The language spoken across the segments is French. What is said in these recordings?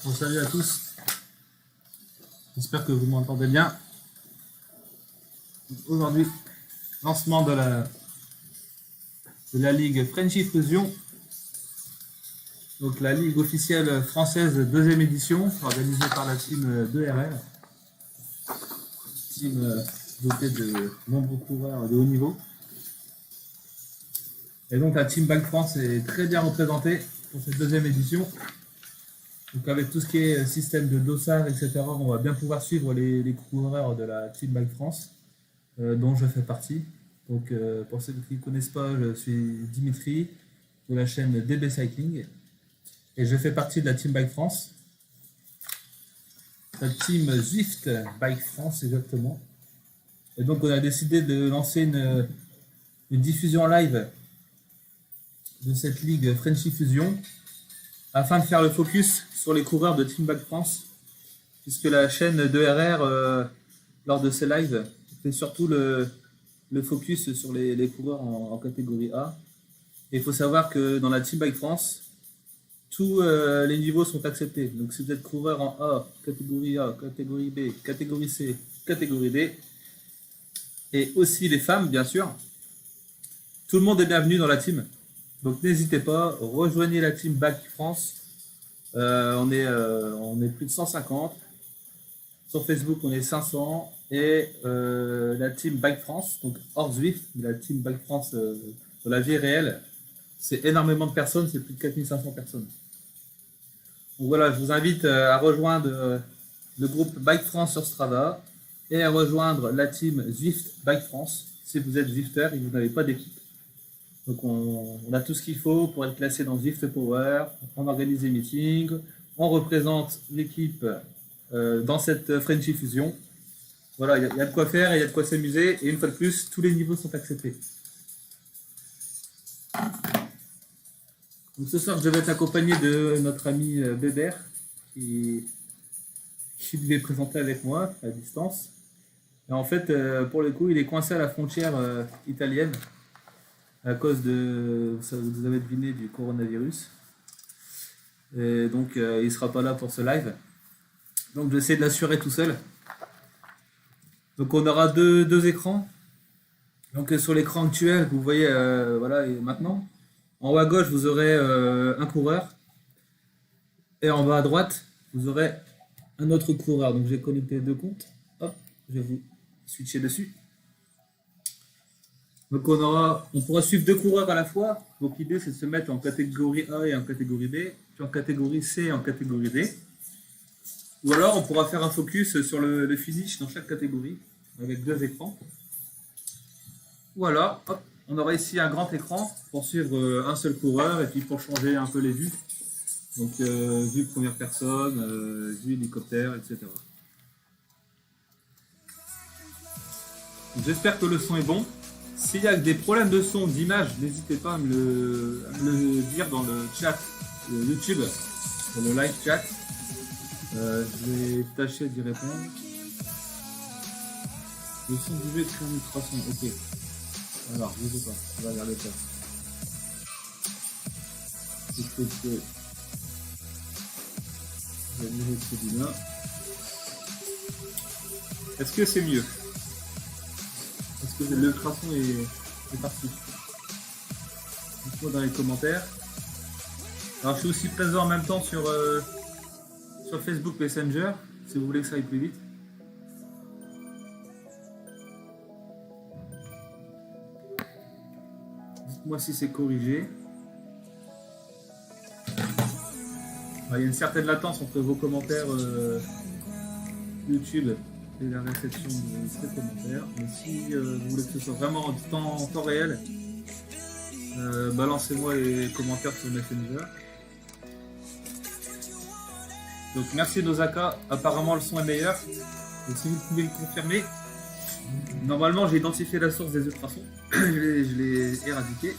Bon, salut à tous, j'espère que vous m'entendez bien. Aujourd'hui, lancement de la Ligue Frenchy Fusion, donc la Ligue officielle française deuxième édition, organisée par la team 2RL, team dotée de nombreux coureurs de haut niveau. Et donc la team Bike France est très bien représentée pour cette deuxième édition. Donc avec tout ce qui est système de dossard, etc., on va bien pouvoir suivre les coureurs de la team Bike France, dont je fais partie. Donc pour ceux qui ne connaissent pas, je suis Dimitri de la chaîne DB Cycling et je fais partie de la team Bike France, la team Zwift Bike France exactement. Et donc on a décidé de lancer une diffusion live de cette ligue Frenchy Fusion afin de faire le focus sur les coureurs de Team Bike France, puisque la chaîne 2RR lors de ces lives fait surtout le focus sur les coureurs en catégorie A. Et il faut savoir que dans la Team Bike France, tous les niveaux sont acceptés. Donc si vous êtes coureur en A, catégorie B, catégorie C, catégorie D, et aussi les femmes bien sûr, tout le monde est bienvenu dans la team. Donc n'hésitez pas, rejoignez la team Bike France. On est plus de 150. Sur Facebook, on est 500. Et la team Bike France, donc hors Zwift, la team Bike France dans la vie réelle, c'est énormément de personnes, c'est plus de 4500 personnes. Donc voilà, je vous invite à rejoindre le groupe Bike France sur Strava et à rejoindre la team Zwift Bike France si vous êtes Zwifter et que vous n'avez pas d'équipe. Donc on a tout ce qu'il faut pour être classé dans Zwift Power, on organise des meetings, on représente l'équipe dans cette Frenchy Fusion. Voilà, il y a de quoi faire et il y a de quoi s'amuser. Et une fois de plus, tous les niveaux sont acceptés. Donc ce soir, je vais être accompagné de notre ami Bébert qui devait présenter avec moi à distance. Et en fait, pour le coup, il est coincé à la frontière italienne à cause de, vous avez deviné, du coronavirus. Et donc, il ne sera pas là pour ce live. Donc, j'essaie de l'assurer tout seul. Donc, on aura deux écrans. Donc, sur l'écran actuel, vous voyez, voilà, et maintenant, en haut à gauche, vous aurez un coureur. Et en bas à droite, vous aurez un autre coureur. Donc, j'ai connecté deux comptes. Hop, je vais vous switcher dessus. Donc on pourra suivre deux coureurs à la fois. Donc l'idée c'est de se mettre en catégorie A et en catégorie B, puis en catégorie C et en catégorie D. Ou alors on pourra faire un focus sur le finish dans chaque catégorie avec deux écrans. Ou alors hop, on aura ici un grand écran pour suivre un seul coureur et puis pour changer un peu les vues. Donc vue première personne, vue hélicoptère, etc. J'espère que le son est bon. S'il y a des problèmes de son, d'image, n'hésitez pas à me le dire dans le chat YouTube, dans le live chat. Je vais tâcher d'y répondre. Le son du jeu est très en 300, ok. Alors, je ne sais pas, on va regarder ça. Est-ce que c'est mieux? Est-ce que le ultrason est parti? Dites-moi dans les commentaires. Alors je suis aussi présent en même temps sur Facebook Messenger, si vous voulez que ça aille plus vite. Dites-moi si c'est corrigé. Il y a une certaine latence entre vos commentaires YouTube et la réception de ces commentaires. Mais si vous voulez que ce soit vraiment en temps réel, balancez-moi les commentaires sur Messenger. Donc merci Nosaka, apparemment le son est meilleur. Donc si vous pouvez le confirmer, normalement j'ai identifié la source des ultrasons, je l'ai éradiqué.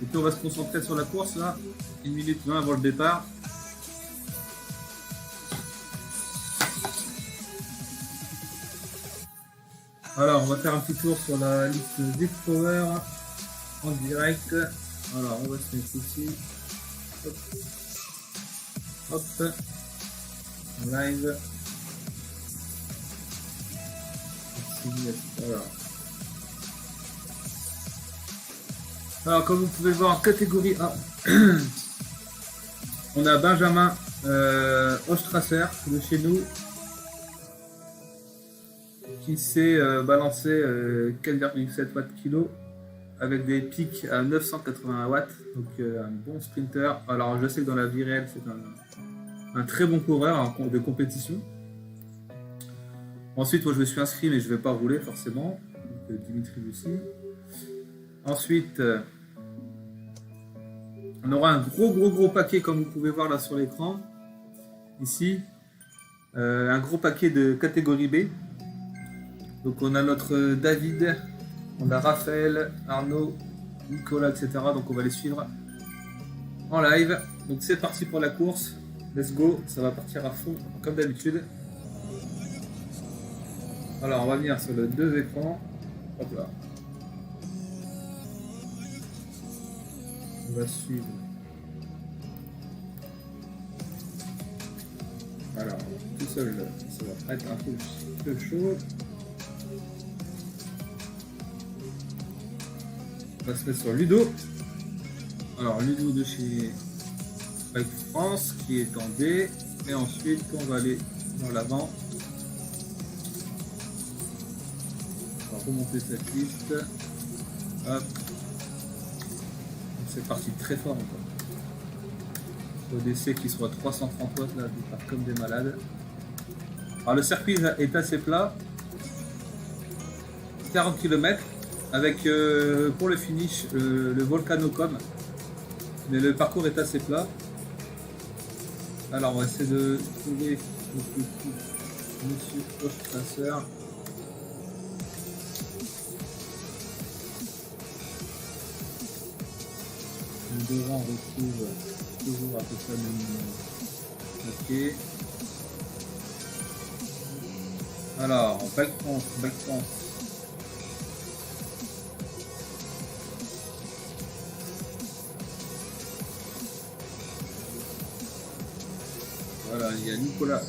Et puis on va se concentrer sur la course là, 1 minute 20 avant le départ. Alors, on va faire un petit tour sur la liste Zwift Power en direct. Alors, on va se mettre ici. Hop. Hop, en live. Alors, comme vous pouvez le voir en catégorie A, on a Benjamin Ostrasser de chez nous qui s'est balancé 4,7 watts kilo avec des pics à 980 watts, donc un bon sprinter. Alors je sais que dans la vie réelle c'est un très bon coureur de compétition. Ensuite moi je me suis inscrit mais je ne vais pas rouler forcément, donc Dimitri aussi. Ensuite on aura un gros paquet comme vous pouvez voir là sur l'écran, ici, un gros paquet de catégorie B. Donc on a notre David, on a Raphaël, Arnaud, Nicolas, etc. Donc on va les suivre en live. Donc c'est parti pour la course. Let's go, ça va partir à fond comme d'habitude. Alors on va venir sur le 2 écrans. Hop là. On va suivre. Alors tout seul, ça va être un peu chaud. On va se mettre sur Ludo. Alors Ludo de chez Bike France qui est en D. Et ensuite on va aller dans l'avant. On va remonter cette liste. Hop. C'est parti très fort encore. ODC qui soit 330 watts là, qui part comme des malades. Alors le circuit est assez plat. 40 km. Avec pour le finish le Volcanocom, mais le parcours est assez plat. Alors on va essayer de trouver Monsieur Ostrasser. Devant on retrouve toujours à peu près le même paquet. Alors Bike France. Voilà, il y a Nicolas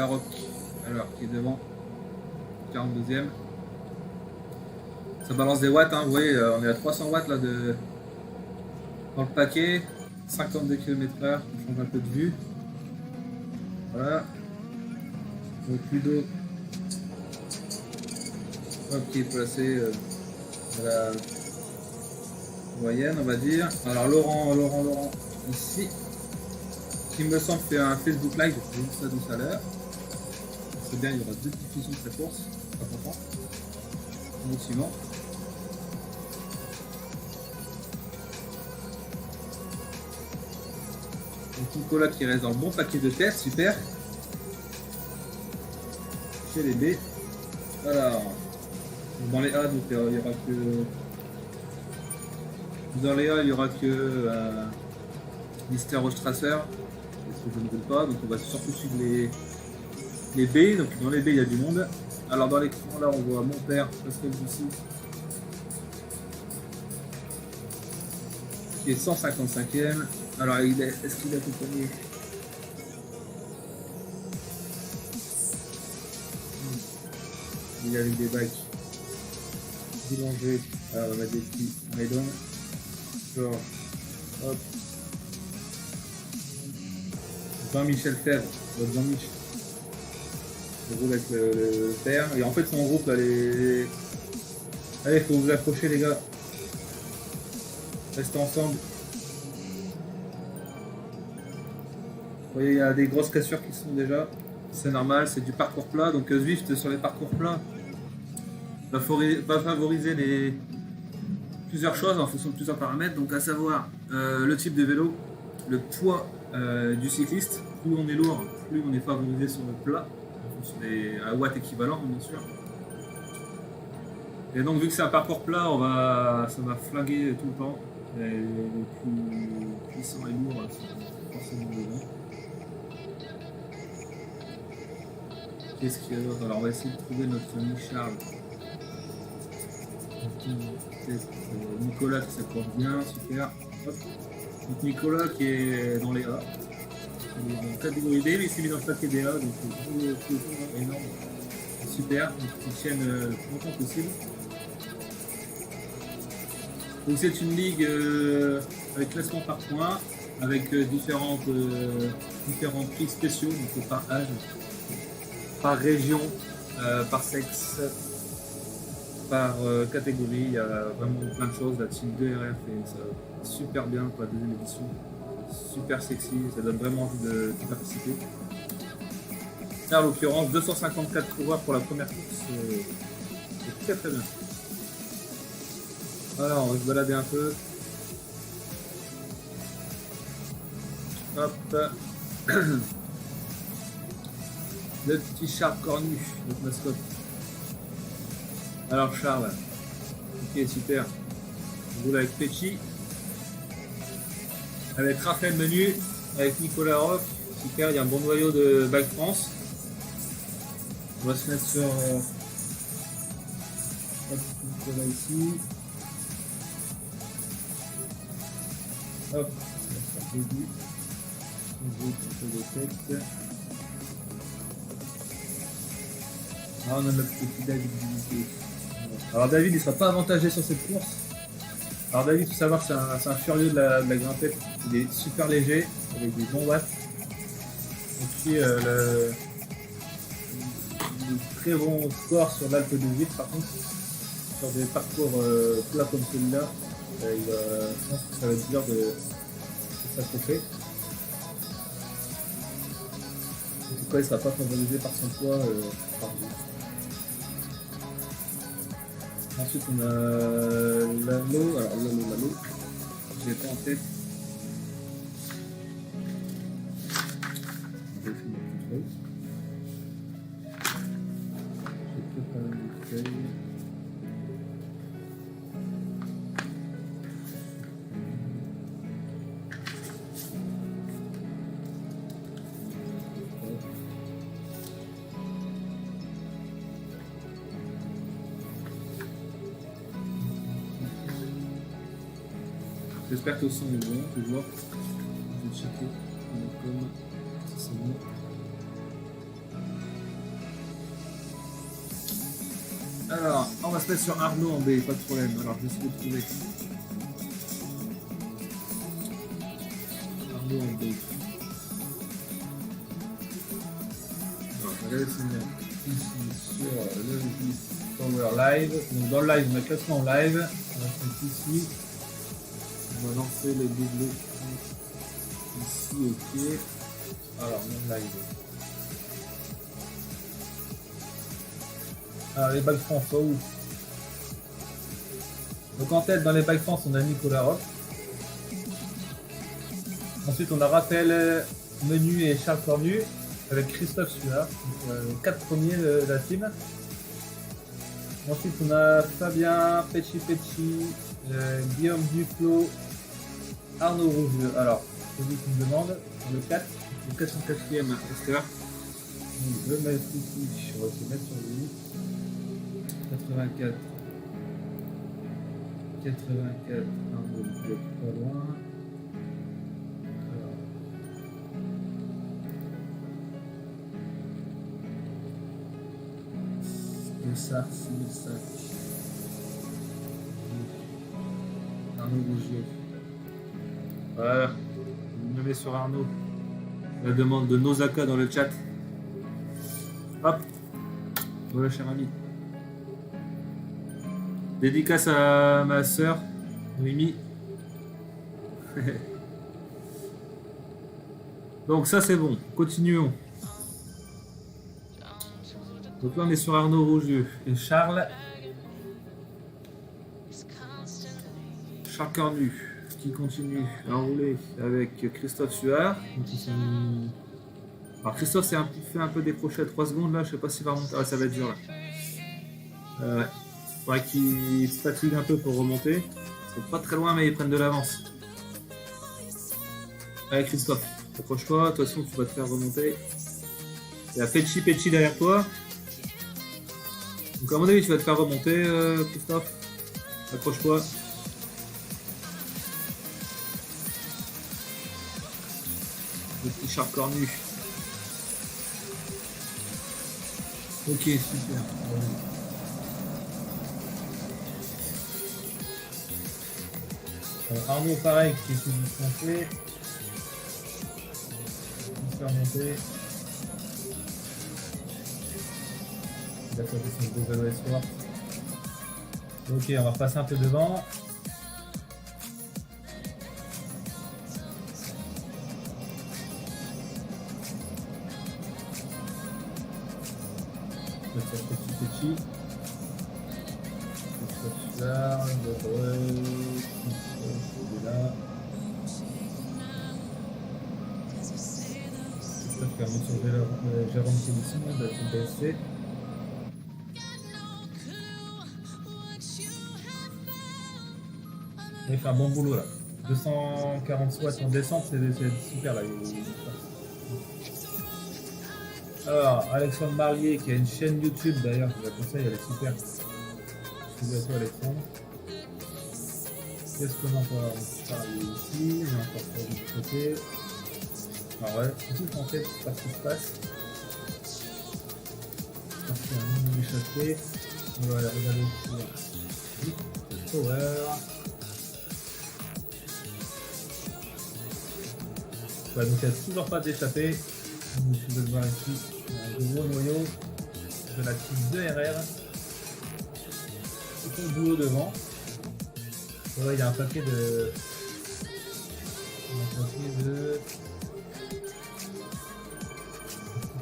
Rock, alors qui est devant, 42e. Ça balance des watts, hein, vous voyez, on est à 300 watts là dans le paquet, 52 km/h, on change un peu de vue. Voilà. Donc Ludo, qui est placé à la moyenne, on va dire. Alors Laurent, ici. Qui me semble fait un Facebook Live, j'ai vu ça tout à l'heure. C'est bien, il y aura 2 diffusions de sa course, pas content. Effectivement. Donc Nicolas qui reste dans le bon paquet de tests, super. Chez les B. Alors, dans les A, donc il y aura que. Dans les A, il y aura que Mister Ostrasser. Je ne veux pas, donc on va surtout suivre les B. Donc dans les B il y a du monde. Alors dans l'écran là on voit mon père Pascal Bussy qui est 155e. Alors est-ce qu'il est accompagné? Il y a avec des bacs boulanger. Alors on a des petits maidons. Genre hop. Jean-Michel Fèvre, Jean-Michel. Je roule avec le père. Et en fait, son groupe, là, les. Allez, faut vous accrocher, les gars. Restez ensemble. Vous voyez, il y a des grosses cassures qui sont déjà. C'est normal, c'est du parcours plat. Donc, Zwift, sur les parcours plats, va favoriser plusieurs choses en fonction de plusieurs paramètres. Donc, à savoir le type de vélo, le poids du cycliste. Plus on est lourd, plus on est favorisé sur le plat, à watts équivalent bien sûr. Et donc vu que c'est un parcours plat, ça va flinguer tout le temps. Et les plus puissants et lourds sont forcément devant. Qu'est-ce qu'il y a d'autre? Alors on va essayer de trouver notre ami Charles. Nicolas qui s'accroche bien, super. Hop. Donc Nicolas qui est dans les A. Il est en catégorie D, mais il s'est mis dans le paquet des A, donc c'est énorme. Super, donc ils tiennent le plus longtemps possible. Donc c'est une ligue avec classement par points, avec différents prix spéciaux, donc par âge, par région, par sexe, par catégorie. Il y a vraiment plein de choses. La team 2RF et ça super bien pour la deuxième édition. Super sexy, ça donne vraiment envie de participer. Là, en l'occurrence, 254 coureurs pour la première course, c'est très bien. Alors, on va se balader un peu. Hop. Le petit Charles cornu, notre mascotte. Alors Charles, ok super. On roule avec Pecci, avec Raphaël Menu, avec Nicolas Roch, super, il y a un bon noyau de Bike France. On va se mettre sur Nicolas ici. Hop, on va faire début. On roule un peu de texte. Ah, on a notre petit David. Alors David, il sera pas avantagé sur cette course. Alors David, il faut savoir que c'est un furieux de la grimpette. Il est super léger, avec des bons watts. Et puis le très bon score sur l'Alpe de Vite, par contre, sur des parcours plats comme celui-là, je pense que ça va être dur de s'accrocher. En tout cas, il ne sera pas favorisé par son poids par jour. Ensuite, on a l'anneau. Alors, l'anneau, je l'ai pas en tête. Je vais faire mon contrôle. J'ai préparé une feuille. J'espère que le son est bon, toujours. Je vais checker comme si c'est bon. Alors, on va se mettre sur Arnaud en B, pas de problème. Alors, je vais essayer de trouver. Arnaud en B. Alors, je vais laisser mettre ici sur le Power Live. Donc, dans le live, on a classement live. On va se mettre ici. On va lancer le double ici, ok. Alors, mon live. Alors, les Bike France, où? Donc, en tête, dans les Bike France, on a Nicolas Roch. Ensuite, on a Raphaël Menu et Charles Cornu, avec Christophe Suard. Donc, les 4 premiers de la team. Ensuite, on a Fabien Pecci, Guillaume Duflo, Arnaud Rouge. Alors, celui qui me demande, le 4, le 404e Esther. Donc, je vais mettre ici, on va se mettre sur lui. 84. 84, Arnaud Rouge, pas loin. Alors. Le sac, c'est le sac. Arnaud Rougier. Voilà, je me mets sur Arnaud. La demande de Nosaka dans le chat. Hop, voilà, cher ami. Dédicace à ma soeur, Mimi. Donc, ça, c'est bon. Continuons. Donc là, on est sur Arnaud Rougier et Charles Cornu qui continue à rouler avec Christophe Suard. Alors Christophe s'est fait un peu décrocher à 3 secondes là, je sais pas s'il va remonter. Ah, ça va être dur là. Ouais. Faudrait qu'il se fatigue un peu pour remonter. C'est pas très loin mais ils prennent de l'avance. Allez Christophe, accroche-toi, de toute façon tu vas te faire remonter. Il y a Pecci derrière toi. Donc à mon avis tu vas te faire remonter Christophe. Accroche-toi. Richard Cornu. Ok, super. Arnaud, pareil, qui est dispensé. Il faire monter. Il a fait son beau vélo espoir. Ok, on va repasser un peu devant. Petit. Là, là. J'espère qu'il va sur Jérôme Félicien de la TBSC. Il fait un bon boulot là. 240 watts en descente, c'est super là. Alors, Alexandre Marlier qui a une chaîne YouTube d'ailleurs, je vous la conseille, elle est super. Salut à toi Alexandre. Qu'est-ce qu'on va encore parler ici? On a encore pas de l'autre côté. Ah ouais, c'est tout en fait par ce qui se passe. Parce qu'il y a un mini échappé. On va aller regarder le power. Ouais, donc il n'y a toujours pas d'échappée. Je vais le voir ici. Un gros noyau de la type 2RR. C'est ton boulot devant. Ouais, il y a un paquet de.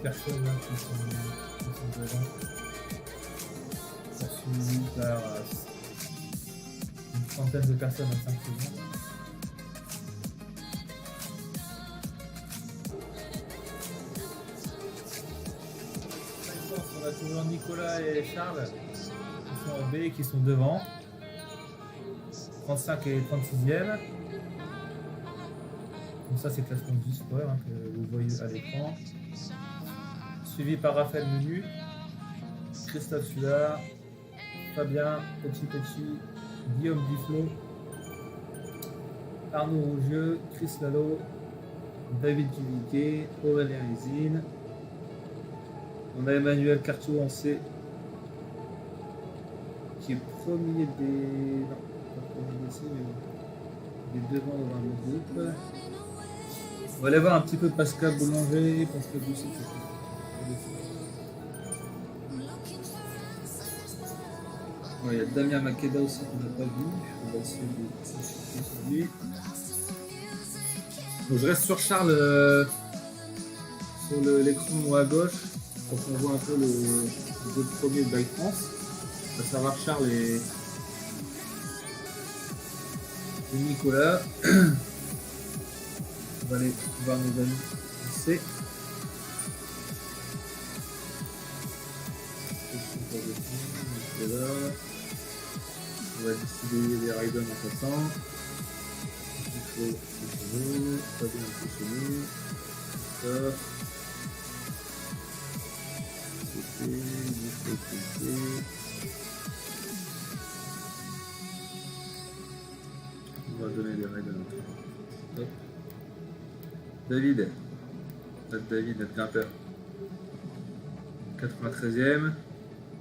Personnes là, qui sont devant. Poursuivi par une centaine de personnes en 5 secondes. On a toujours Nicolas et Charles qui sont en B, qui sont devant. 35 et 36e. Donc ça c'est classement du sport hein, que vous voyez à l'écran. Suivi par Raphaël Menu, Christophe Suard, Fabien Petit, Guillaume Duflo, Arnaud Rougieux, Chris Lalo, David Duviquet, Aurélien Usine. On a Emmanuel Cartier en C qui est premier des. Non, pas premier des C, mais des devant dans le groupe. On va aller voir un petit peu Pascal Boulanger, Pascal Bousset. Ouais, il y a Damien Makeda aussi qu'on n'a pas vu. On va essayer de sur lui. Donc je reste sur Charles sur l'écran à gauche pour qu'on voit un peu les deux premiers de Bike France. À savoir Charles et Nicolas. On va aller voir nos amis C. On va décider les riders en passant. Il faut pas bien positionner. Stop. On va donner les riders. Stop. David, notre grimpeur. 93e.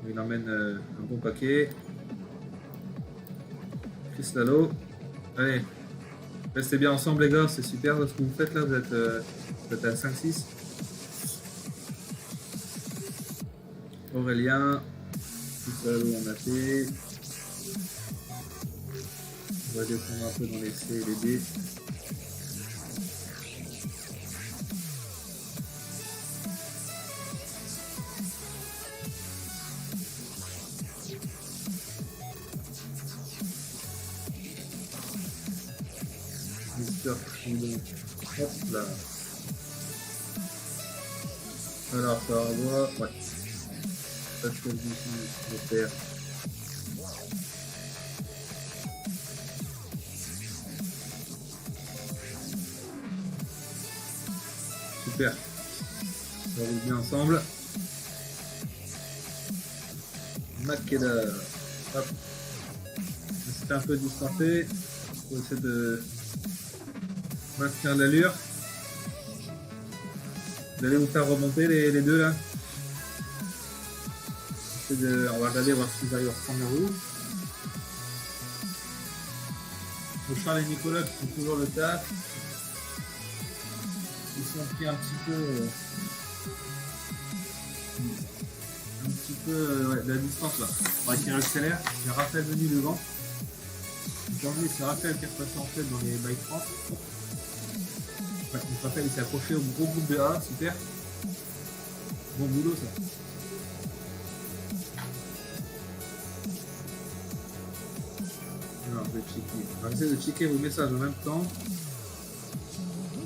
Il emmène un bon paquet. Chris Lalo. Allez, restez bien ensemble les gars, c'est super ce que vous faites là, vous êtes à 5-6. Aurélien, Chris Lalo en a fait. On va descendre un peu dans les C et les D. Hop là. Alors ça envoie, ouais. Parce que je vais faire. Super. On roule bien ensemble. Makeda. Hop. C'était un peu distancé. Pour essayer de maintenir l'allure. Vous allez vous faire remonter les deux là. On va regarder voir s'ils arrivent à reprendre la roue. Donc Charles et Nicolas qui font toujours le taf. Ils sont pris un petit peu ouais, de la distance là. On va tirer l'accélère. Il y a Raphaël venu devant. Aujourd'hui c'est Raphaël qui est repassé en tête dans les Bike France. Ouais, donc Raphaël il s'est accroché au gros groupe de A, super. Bon boulot ça. Alors, je vais checker. On va essayer de checker vos messages en même temps.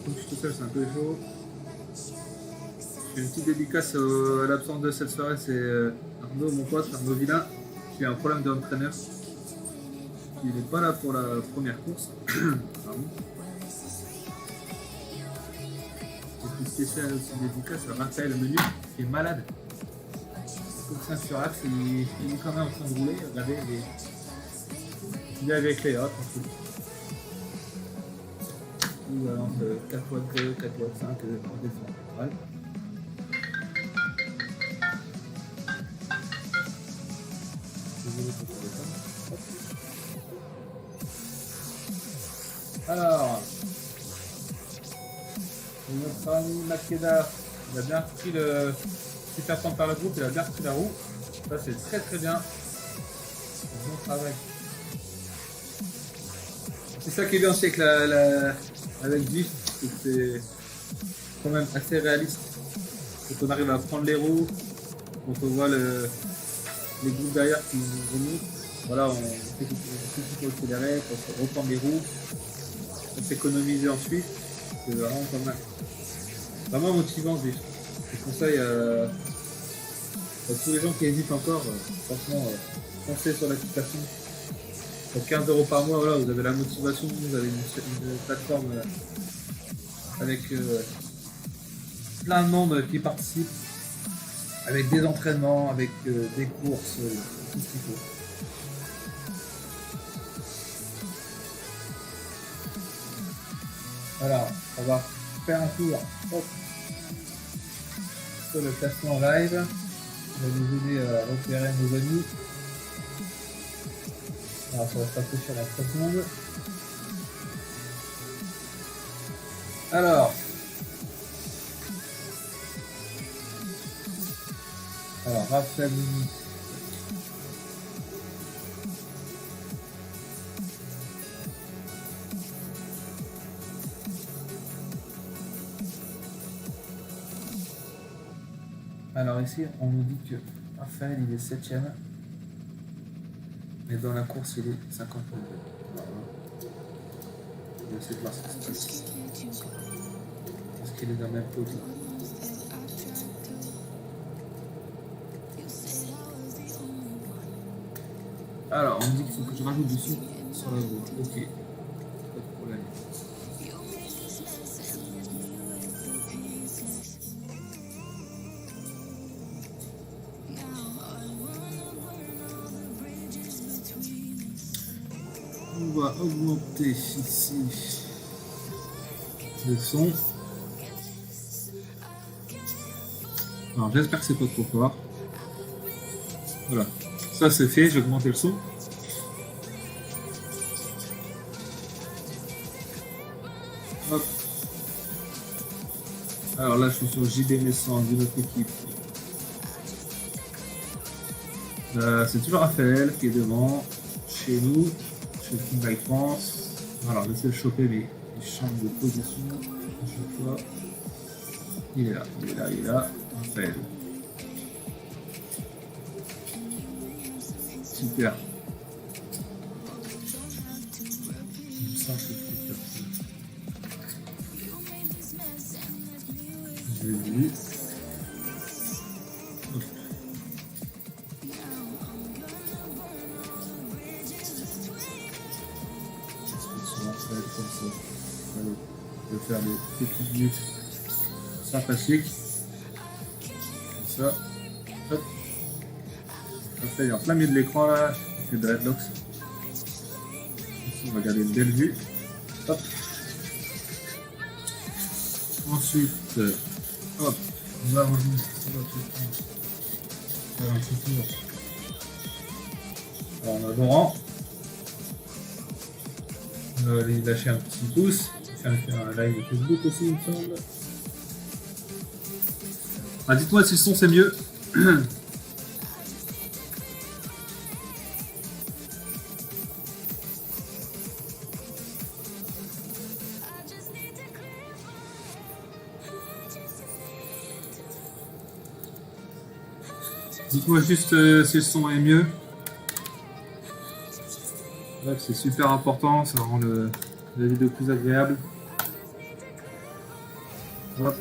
Comme je suis tout seul, c'est un peu chaud. Une petite dédicace à l'absence de cette soirée, c'est Arnaud, mon pote, Arnaud Villain, qui a un problème d'entraîneur. Il n'est pas là pour la première course. Et plus spécial aussi dédicace à Raphaël Menu, qui est malade. Comme ça sur axe, il est quand même en train de rouler. Regardez, il est avec les hop, tranquille. Il balance 4x2, 4x5, en descend. Ouais. Alors, notre ami Makeda, il a bien pris le. Si faire prendre par le groupe, il a bien pris la roue. Ça, c'est très très bien. Bon travail. C'est ça qui est bien aussi avec avec Drift, c'est que c'est quand même assez réaliste. Quand on arrive à prendre les roues, quand on voit les groupes derrière qui nous remontent, voilà, on fait tout accélérer, on reprend les roues, on s'économise ensuite, c'est vraiment pas mal. Vraiment motivant Drift. Je conseille à tous les gens qui hésitent encore, franchement, foncez sur l'application. Pour 15 € par mois, voilà, vous avez la motivation, vous avez une plateforme avec plein de monde qui participe, avec des entraînements, avec des courses, tout ce qu'il faut. Alors, on va faire un tour sur le classement live. On va nous aider à repérer nos amis. Alors, ça va passer sur la 3 secondes. Alors, Raphaël. Alors ici, on nous dit que Raphaël, il est 7ème. Mais dans la course, il est 50 points. On va essayer de voir ce qui se passe. Est-ce qu'il est dans le même podium? Alors, on me dit qu'il faut que je rajoute du sucre sur la roue. Ok, pas de problème. On va augmenter ici le son. Alors j'espère que c'est pas trop fort. Voilà, ça c'est fait, j'ai augmenté le son. Hop. Alors là je suis sur JD Naissance de notre équipe. C'est toujours Raphaël qui est devant, chez nous. Chez Team Bike France. Alors j'essaie de choper mais il change de position à chaque fois. Il est là, Raphaël. Super. Ça c'est super. Je l'ai vu. Comme ça. Je vais faire des petites minutes sympathiques. Comme ça. Hop. Après, il est en plein milieu de l'écran là. Il fait de headlocks. Ici, on va garder une belle vue. Hop. Ensuite, hop. On va revenir sur notre tour. Alors, un petit tour. Alors, on a Laurent. On va aller lâcher un petit pouce. Je vais faire un live Facebook aussi, il me semble. Ah, dites-moi si le son c'est mieux. Dites-moi juste si le son est mieux. Bref, c'est super important, ça rend la vidéo plus agréable. Hop,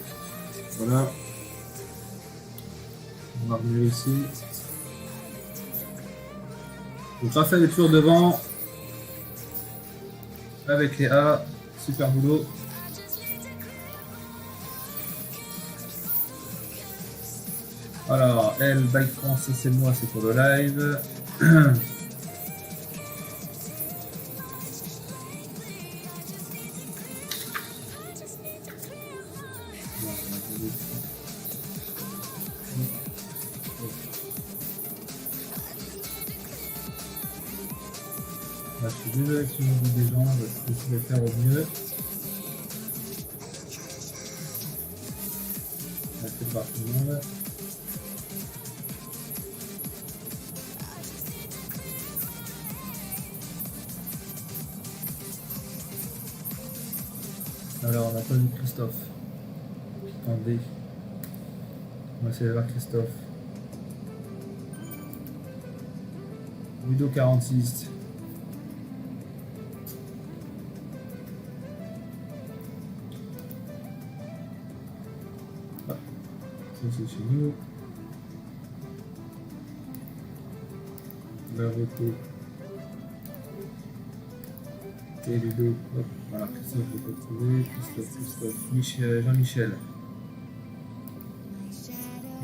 voilà. On va revenir ici. Donc Raphaël est toujours devant. Avec les A. Super boulot. Alors, elle, Bike France, c'est moi, c'est pour le live. Là, je suis désolé si on dit des gens, je vais essayer de faire au mieux. Là, c'est pas tout le monde. Alors, on n'a pas vu Christophe. Attendez. On va essayer de voir Christophe. Ludo 46. Ah, ça c'est chez nous. La voter. Et Ludo. Hop. Voilà, Christophe, je vais pas trouver. Christophe. Jean-Michel.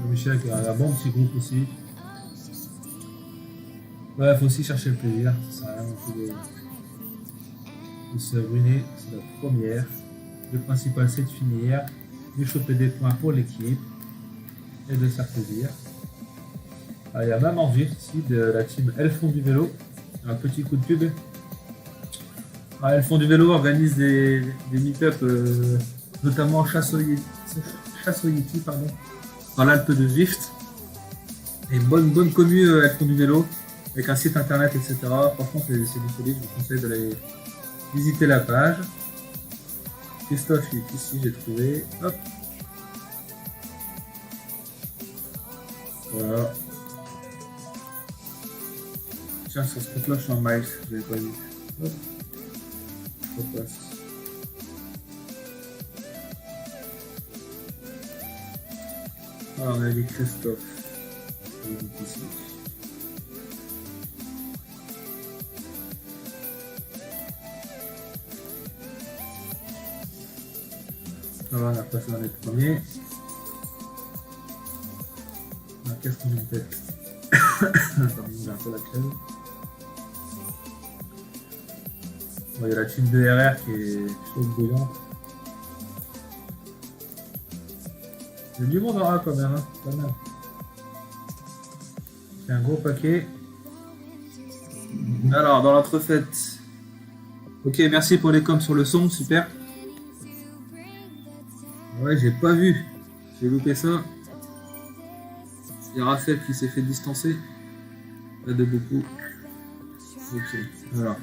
Jean-Michel qui a un bon petit groupe aussi. Ouais, faut aussi chercher le plaisir. Ça sert à rien non plus de se ruiner. C'est la première. Le principal, c'est de finir, de choper des points pour l'équipe et de se faire plaisir. Ah, il y a même Envir ici de la team Elles font du vélo. Un petit coup de pub. Ah, Elles font du vélo organise des meet-up, notamment chasse au Yeti, pardon, dans l'Alpe de Zwift. Et bonne commu, Elles font du vélo, avec un site internet, etc. Franchement, c'est du solide, je vous conseille d'aller visiter la page. Christophe, il est ici, j'ai trouvé. Hop. Voilà. Tiens, sur ce compte-là, je suis en miles, je l'avais pas vu. Hop. Je repasse. Alors, on a dit Christophe. Il est ici. Alors, on a passé dans les premiers. Alors, qu'est-ce qu'on a en tête? Attends, j'ai un peu la crève. Bon, il y a la team de RR qui est chaude bouillante. Il y a du monde en A quand même, hein. Pas mal. C'est un gros paquet. Alors, dans l'entrefaite. Ok, merci pour les coms sur le son, super. Ouais, j'ai pas vu. J'ai loupé ça. Il y a Raphaël qui s'est fait distancer. Pas de beaucoup. Ok, voilà.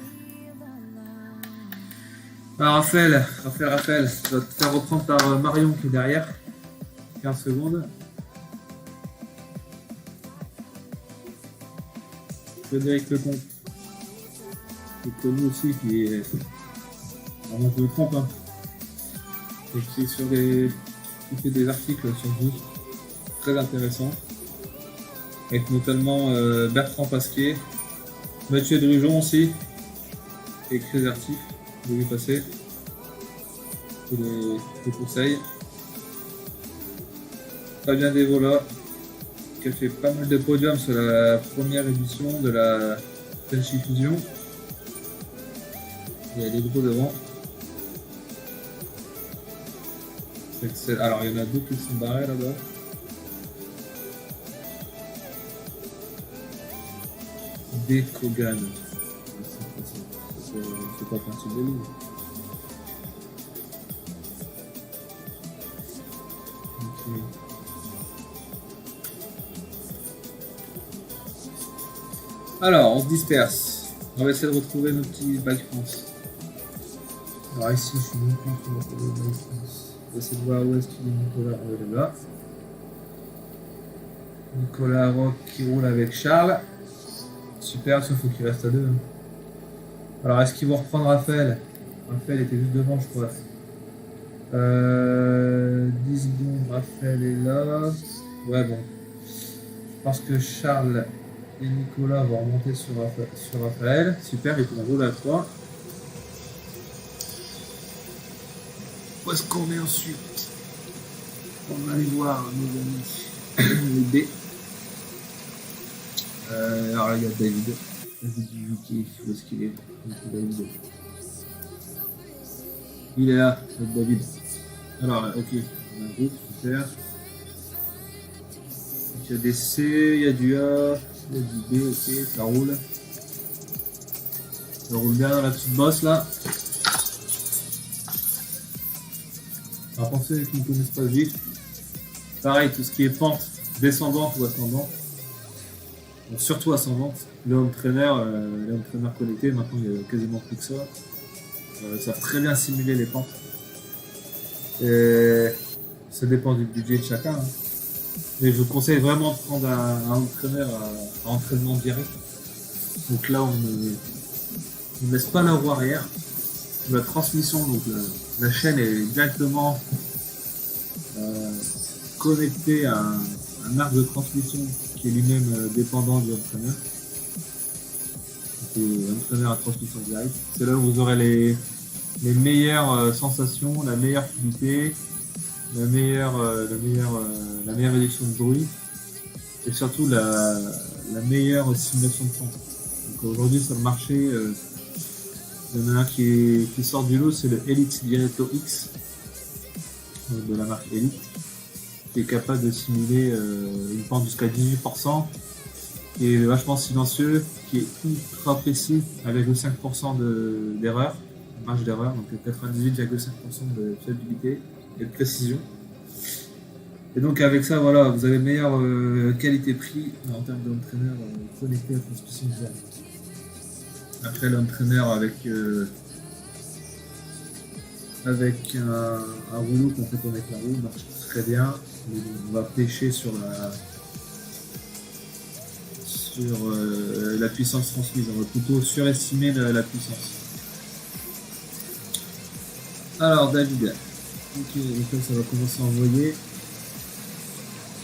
Alors Raphaël, je vais te faire reprendre par Marion qui est derrière. 15 secondes. Frédéric Lecomte, qui est connu aussi, qui est vraiment de trompe, hein. Et qui est qui fait des articles sur vous très intéressants, avec notamment Bertrand Pasquier, Mathieu Drujon aussi, qui est très actif, je vais lui passer tous les conseils. Fabien Desvola, qui a fait pas mal de podiums sur la première édition de la Frenchy Fusion. Il y a des gros devant. Alors il y en a deux qui sont barrés là-bas. D. Kogan. C'est pas partie de lui. Ok. Alors, on se disperse. On va essayer de retrouver nos petits Bike France. Alors ici, je suis même pas sur le Bike France. On va essayer de voir où est-ce qu'il est Nicolas. Il est là. Nicolas Rock qui roule avec Charles. Super, sauf qu'il reste à deux. Hein. Alors, est-ce qu'ils vont reprendre Raphaël? Raphaël était juste devant, je crois. 10 secondes, Raphaël est là. Ouais, bon. Je pense que Charles et Nicolas vont remonter sur Raphaël. Super, ils vont rouler à 3. Où est-ce qu'on est ensuite? On va aller voir nos amis. Les B. Alors là, il y a David. David du UK. Où est-ce qu'il est? David. Il est là, David. Alors, ok. On a un groupe, super. Donc, il y a des C, il y a du A, il y a du B, ok, ça roule. Ça roule bien dans la petite bosse là. Alors, pour ceux qui ne connaissent pas vite, pareil, tout ce qui est pente descendante ou ascendante, donc surtout ascendante, les home trainers connectés, maintenant il y a quasiment plus que ça, savent très bien simuler les pentes. Et ça dépend du budget de chacun. Hein. Mais je vous conseille vraiment de prendre un home trainer à entraînement direct. Donc là, on ne laisse pas la roue arrière. La transmission, donc la chaîne est directement connectée à un arc de transmission qui est lui-même dépendant du entraîneur. C'est l'entraîneur à transmission directe. C'est là où vous aurez les meilleures sensations, la meilleure fluidité, la meilleure réduction de bruit et surtout la meilleure simulation de pente. Donc aujourd'hui sur le marché, il y en a un qui sort du lot, c'est le Elite Diretto X de la marque Elite, qui est capable de simuler une pente jusqu'à 18%, qui est vachement silencieux, qui est ultra précis avec 5% d'erreur, marge d'erreur, donc 98,5% de fiabilité et de précision. Et donc avec ça, voilà, vous avez meilleure qualité-prix en termes d'entraîneur connecté à transmission directe. Après l'entraîneur avec un rouleau qu'on fait tourner avec la roue marche très bien. On va pêcher sur la puissance transmise. On va plutôt surestimer la puissance. Alors David, ok, donc là ça va commencer à envoyer.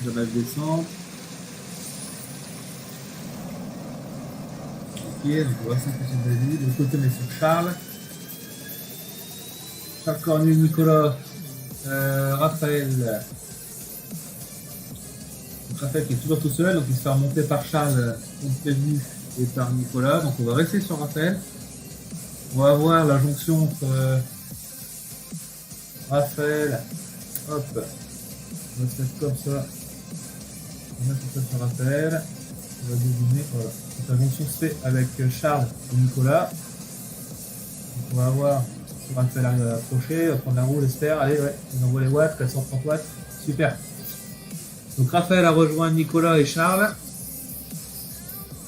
Ça va descendre. Ok, donc on va s'impliquer David. De l'autre côté on est sur Charles. Charles Cornu, Nicolas, Raphaël. Donc Raphaël qui est toujours tout seul, donc il se fait remonter par Charles comme prévu et par Nicolas. Donc on va rester sur Raphaël. On va voir la jonction entre Raphaël. Hop. On va se mettre comme ça. On va mettre ça sur Raphaël. On va deviner. Voilà. Donc la jonction se fait avec Charles et Nicolas. Donc on va voir si Raphaël arrive à approcher, à prendre la roue, j'espère. Allez, ouais, il envoie les watts, 430 watts. Super. Donc Raphaël a rejoint Nicolas et Charles.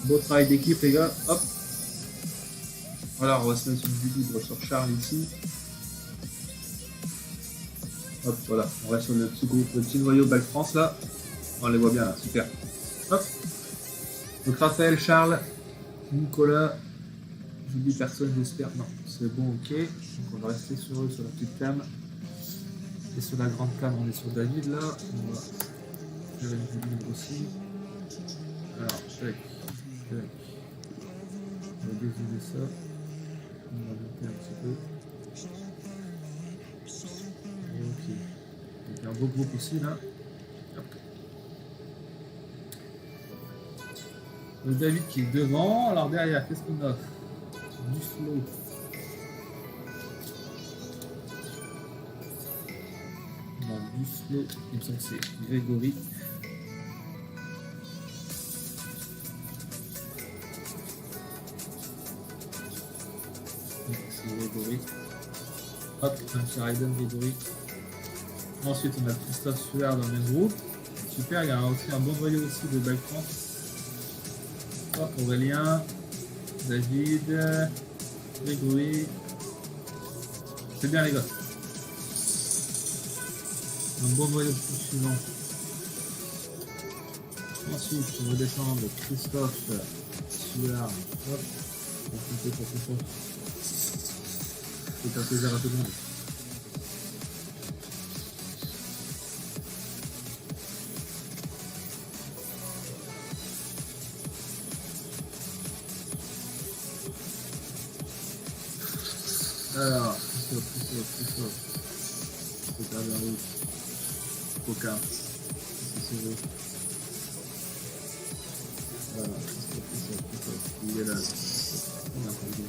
Beau travail d'équipe les gars. Hop. Voilà, on va se mettre sur du libre sur Charles ici. Hop, voilà. On reste sur le petit groupe, le petit noyau Bike France là. On les voit bien là, super. Hop. Donc Raphaël, Charles, Nicolas. J'oublie personne, j'espère. Non, c'est bon, ok. Donc on va rester sur eux, sur la petite cam. Et sur la grande cam, on est sur David là. On va faire une vue libre aussi. Alors, tac, tac. On va déviser ça. On va monter un petit peu. Ok. Donc un beau groupe aussi là. Hop. Donc David qui est devant. Alors derrière, qu'est-ce qu'on a? Du flow. On a du flow. Il me semble que c'est Grégory. Grégory. Hop, un petit Raiden Grégory. Ensuite, on a Christophe Suard dans le même groupe. Super, il y a aussi un bon noyau aussi de Bike France. Hop, Aurélien, David, Grégory. C'est bien les gars. Un bon noyau suivant. Ensuite, on va descendre Christophe Suard. Hop, pour tout ça. C'est un plaisir à tout le monde. Alors, Christophe. C'est pas bien rouge. Coca. C'est vrai. Voilà, Christophe. Il est là. On a pas de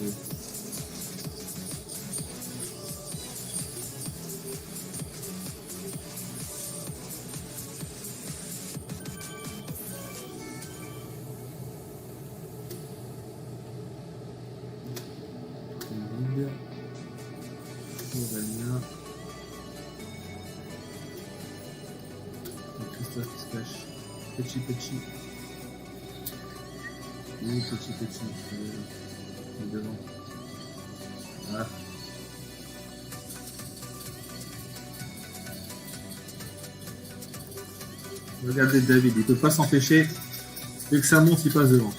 Aurélien. Christophe qui se cache. Petit. Oui, petit. Il est devant. Voilà. Regardez David, il ne peut pas s'empêcher. Dès que ça monte, il passe devant.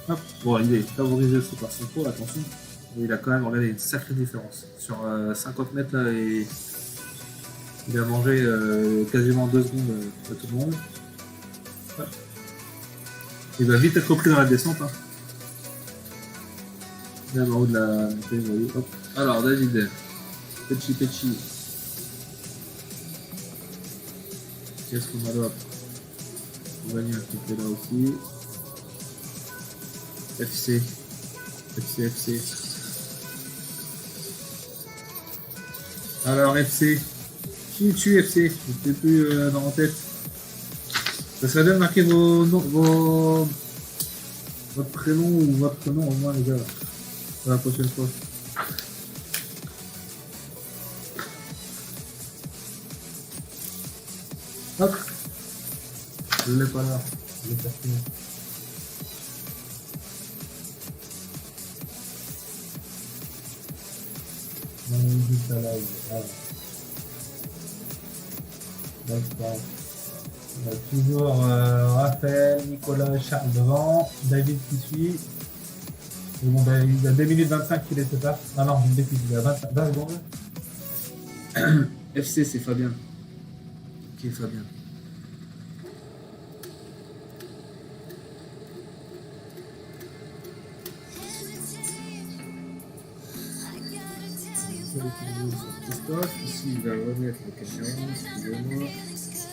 Hop. Bon, il est favorisé aussi par son poids, attention. Mais il a quand même regardé une sacrée différence. Sur 50 mètres, là, il a mangé quasiment 2 secondes à tout le monde. Hop. Il va vite être repris dans la descente. Hein. Là, en haut de la montée, vous voyez. Hop. Alors, David, petit. Qu'est-ce qu'on a d'autre? On va venir un petit peu là aussi. FC. Alors, FC. Qui tue FC? Je ne sais plus dans mon tête. Ça serait bien de marquer votre prénom ou votre nom au moins, les gars. Pour la prochaine fois. Hop. Je ne l'ai pas là. Je l'ai perdu. On est juste à live. Voilà. D'accord. On a toujours Raphaël, Nicolas et Charles devant. David qui suit. Et bon, il y a 2 minutes 25 qu'il était pas. Ah non, une bêtise, il y a 20 secondes. FC, c'est Fabien. Qui est Fabien? Christophe, ici il va remettre le camion, excusez-moi.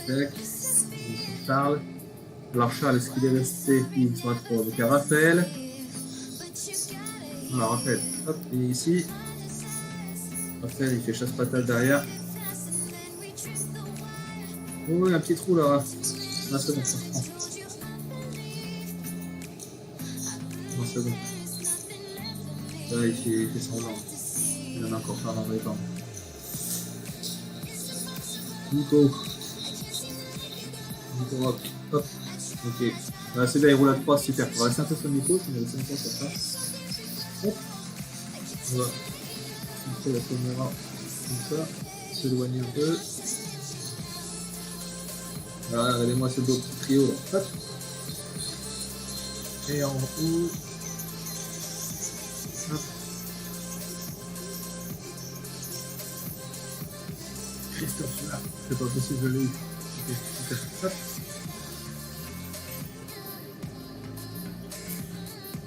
Tac, Charles. Alors Charles, est-ce qu'il est resté une fois trop avec Raphaël? Alors Raphaël, hop, il est ici. Raphaël, il fait chasse-patate derrière. Oh, il y a un petit trou là. Ah, c'est bon, ça prend. Non, c'est bon. Là, il fait semblant. Il en a encore plein dans les temps. Nico Rock. Hop. Ok. Là, c'est bien, il roule à 3, super. On va rester un peu sur Nico, si on a laissé un peu sur ça. Hop. On va montrer la caméra comme ça. S'éloigner un peu. Voilà, regardez-moi ce beau trio là. Hop. Et en haut. Hop. Christophe là. C'est pas possible, je l'ai eu. Ok, super. Hop.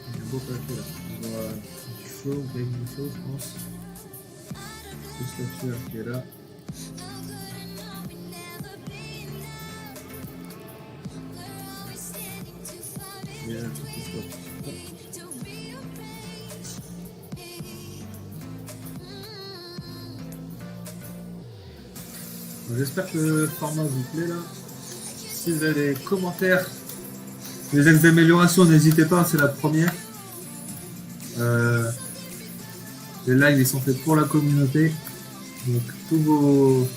Il y a un beau paquet là. On voit du chaud, du chaud, je pense. Christophe qui est là. Bien, Christophe. J'espère que le format vous plaît là. Si vous avez des commentaires, des axes d'amélioration, n'hésitez pas, c'est la première. Les lives ils sont faits pour la communauté. Donc tous vos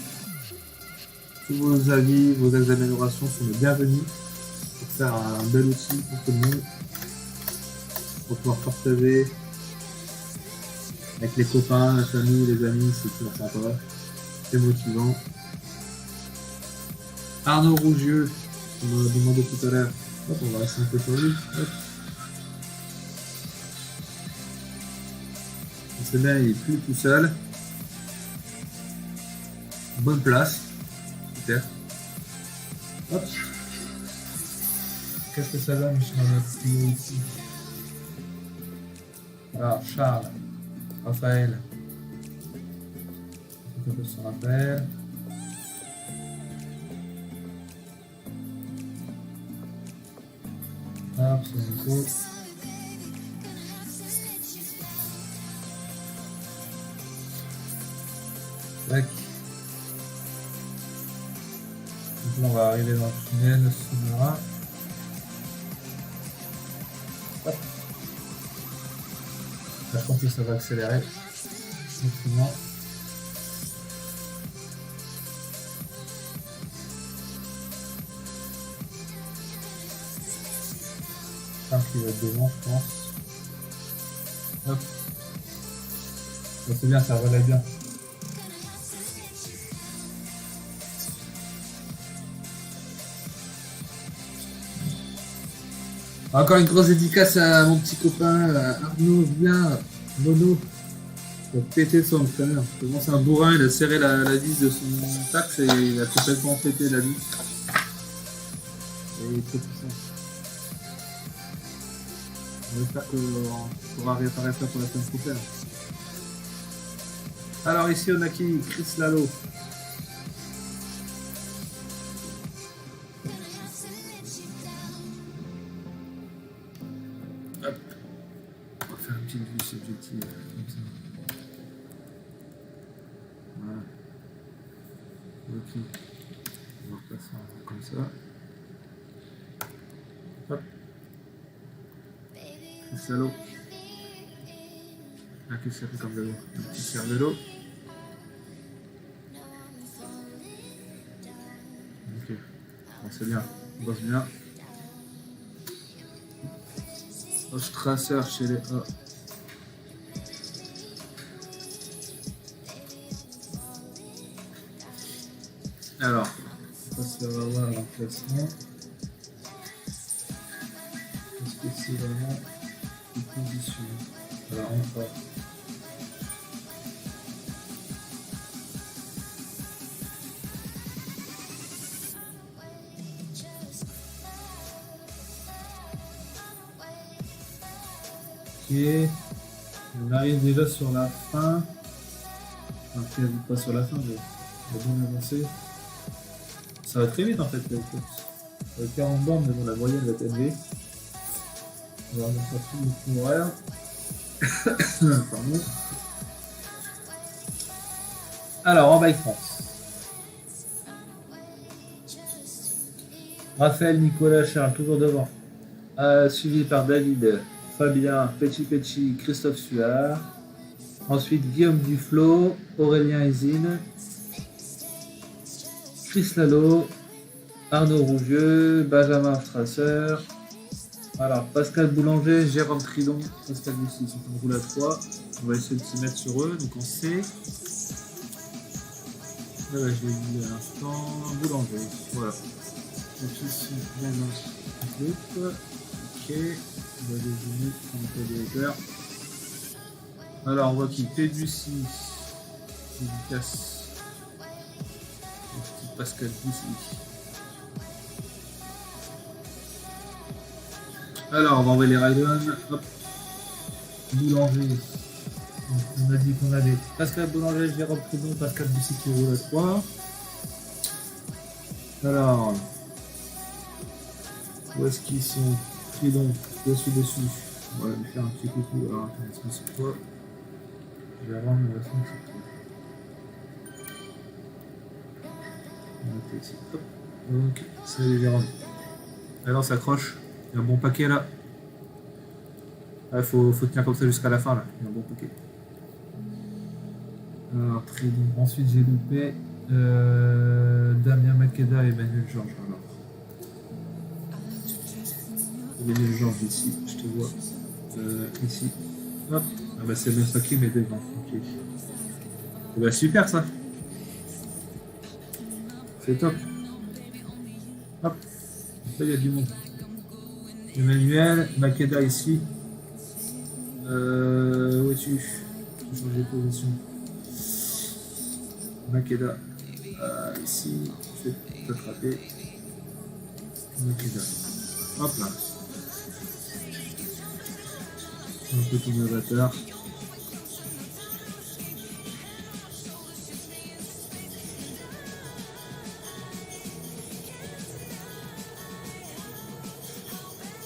avis, vos améliorations sont les bienvenus pour faire un bel outil pour tout le monde. Pour pouvoir partager avec les copains, la famille, les amis, c'est toujours sympa. C'est motivant. Arnaud Rougieux, on m'a demandé tout à l'heure. Hop, on va rester un peu sur lui. Hop. C'est bien, il est plus tout seul. Bonne place. Super. Hop. Qu'est-ce que ça donne sur notre stylo ici? Alors, Charles, Raphaël. Un peu sur Raphaël. Hop, c'est Nico. Tac. Donc là, on va arriver dans le tunnel, Sonora. Hop. Là, je pense que ça va accélérer. Tranquillement. Un qui va être devant, je pense. Hop. C'est bien, ça relève bien. Encore une grosse dédicace à mon petit copain Arnaud Vien, Mono, pour péter son entraîneur. Comment c'est un bourrin, il a serré la vis de son taxe et il a complètement pété la vis. Et il est très puissant. On espère qu'on pourra réparer ça pour la semaine prochaine. Alors ici on a qui? Chris Lalo. Hop. On va faire une petite vue subjective comme ça. Voilà. Ok. On va repasser comme ça. Hop. Chris Lalo. Ah, qu'est-ce que ça fait comme vélo? Un petit cerf-vélo. Ok. Bon, c'est bien. On bosse bien. Ostracer chez les A. Alors, on va se faire avoir l'emplacement. Est-ce que c'est vraiment une condition? Alors, on va. Ok, on arrive déjà sur la fin. Enfin, pas sur la fin, mais on va bien avancer. Ça va très vite en fait, la course. Avec 40 bornes, mais bon, la moyenne va être élevée. On va remettre tout le coup horaire. Pardon. Alors, en bike France. Raphaël, Nicolas, Charles, toujours devant. Suivi par David, Fabien, Petit, Christophe Suard. Ensuite, Guillaume Duflo, Aurélien Isine, Chris Lalo, Arnaud Rougieux, Benjamin Strasser. Alors, Pascal Boulanger, Jérôme Tridon, Pascal Bussy, ils sont en roule à 3. On va essayer de se mettre sur eux, donc on sait. Voilà, j'ai vu à l'instant. Boulanger, voilà. Donc ici, un groupe. Ok, on va désigner un peu des heures. Alors, on voit qu'il fait du 6. Dédicace. Pascal Bussy. Alors, on va envoyer les Raiden. Hop. Boulanger. Donc, on a dit qu'on avait Pascal Boulanger, Jérôme Tridon, Pascal Bussy qui roule à 3. Alors, où est-ce qu'ils sont? Tridon, dessus. On va lui faire un petit coucou. Alors, attends, c'est quoi? Je vais avoir mon version, c'est quoi? On va noter ici. Hop. Ok, salut Jérôme. Alors, on s'accroche. Il y a un bon paquet là. Ouais, faut tenir comme ça jusqu'à la fin là. Il y a un bon paquet. Alors, trading. Ensuite, j'ai loupé Damien Makeda et Emmanuel Georges. Alors, Emmanuel Georges ici, je te vois. Ici. Hop. Ah bah c'est le même paquet mais devant. Ok. Et bah super ça. C'est top. Hop. Là il y a du monde. Emmanuel, Makeda ici. Où es-tu? Je change de position. Makeda. Ici, je vais t'attraper. Makeda. Hop là. Un peu ton avatar.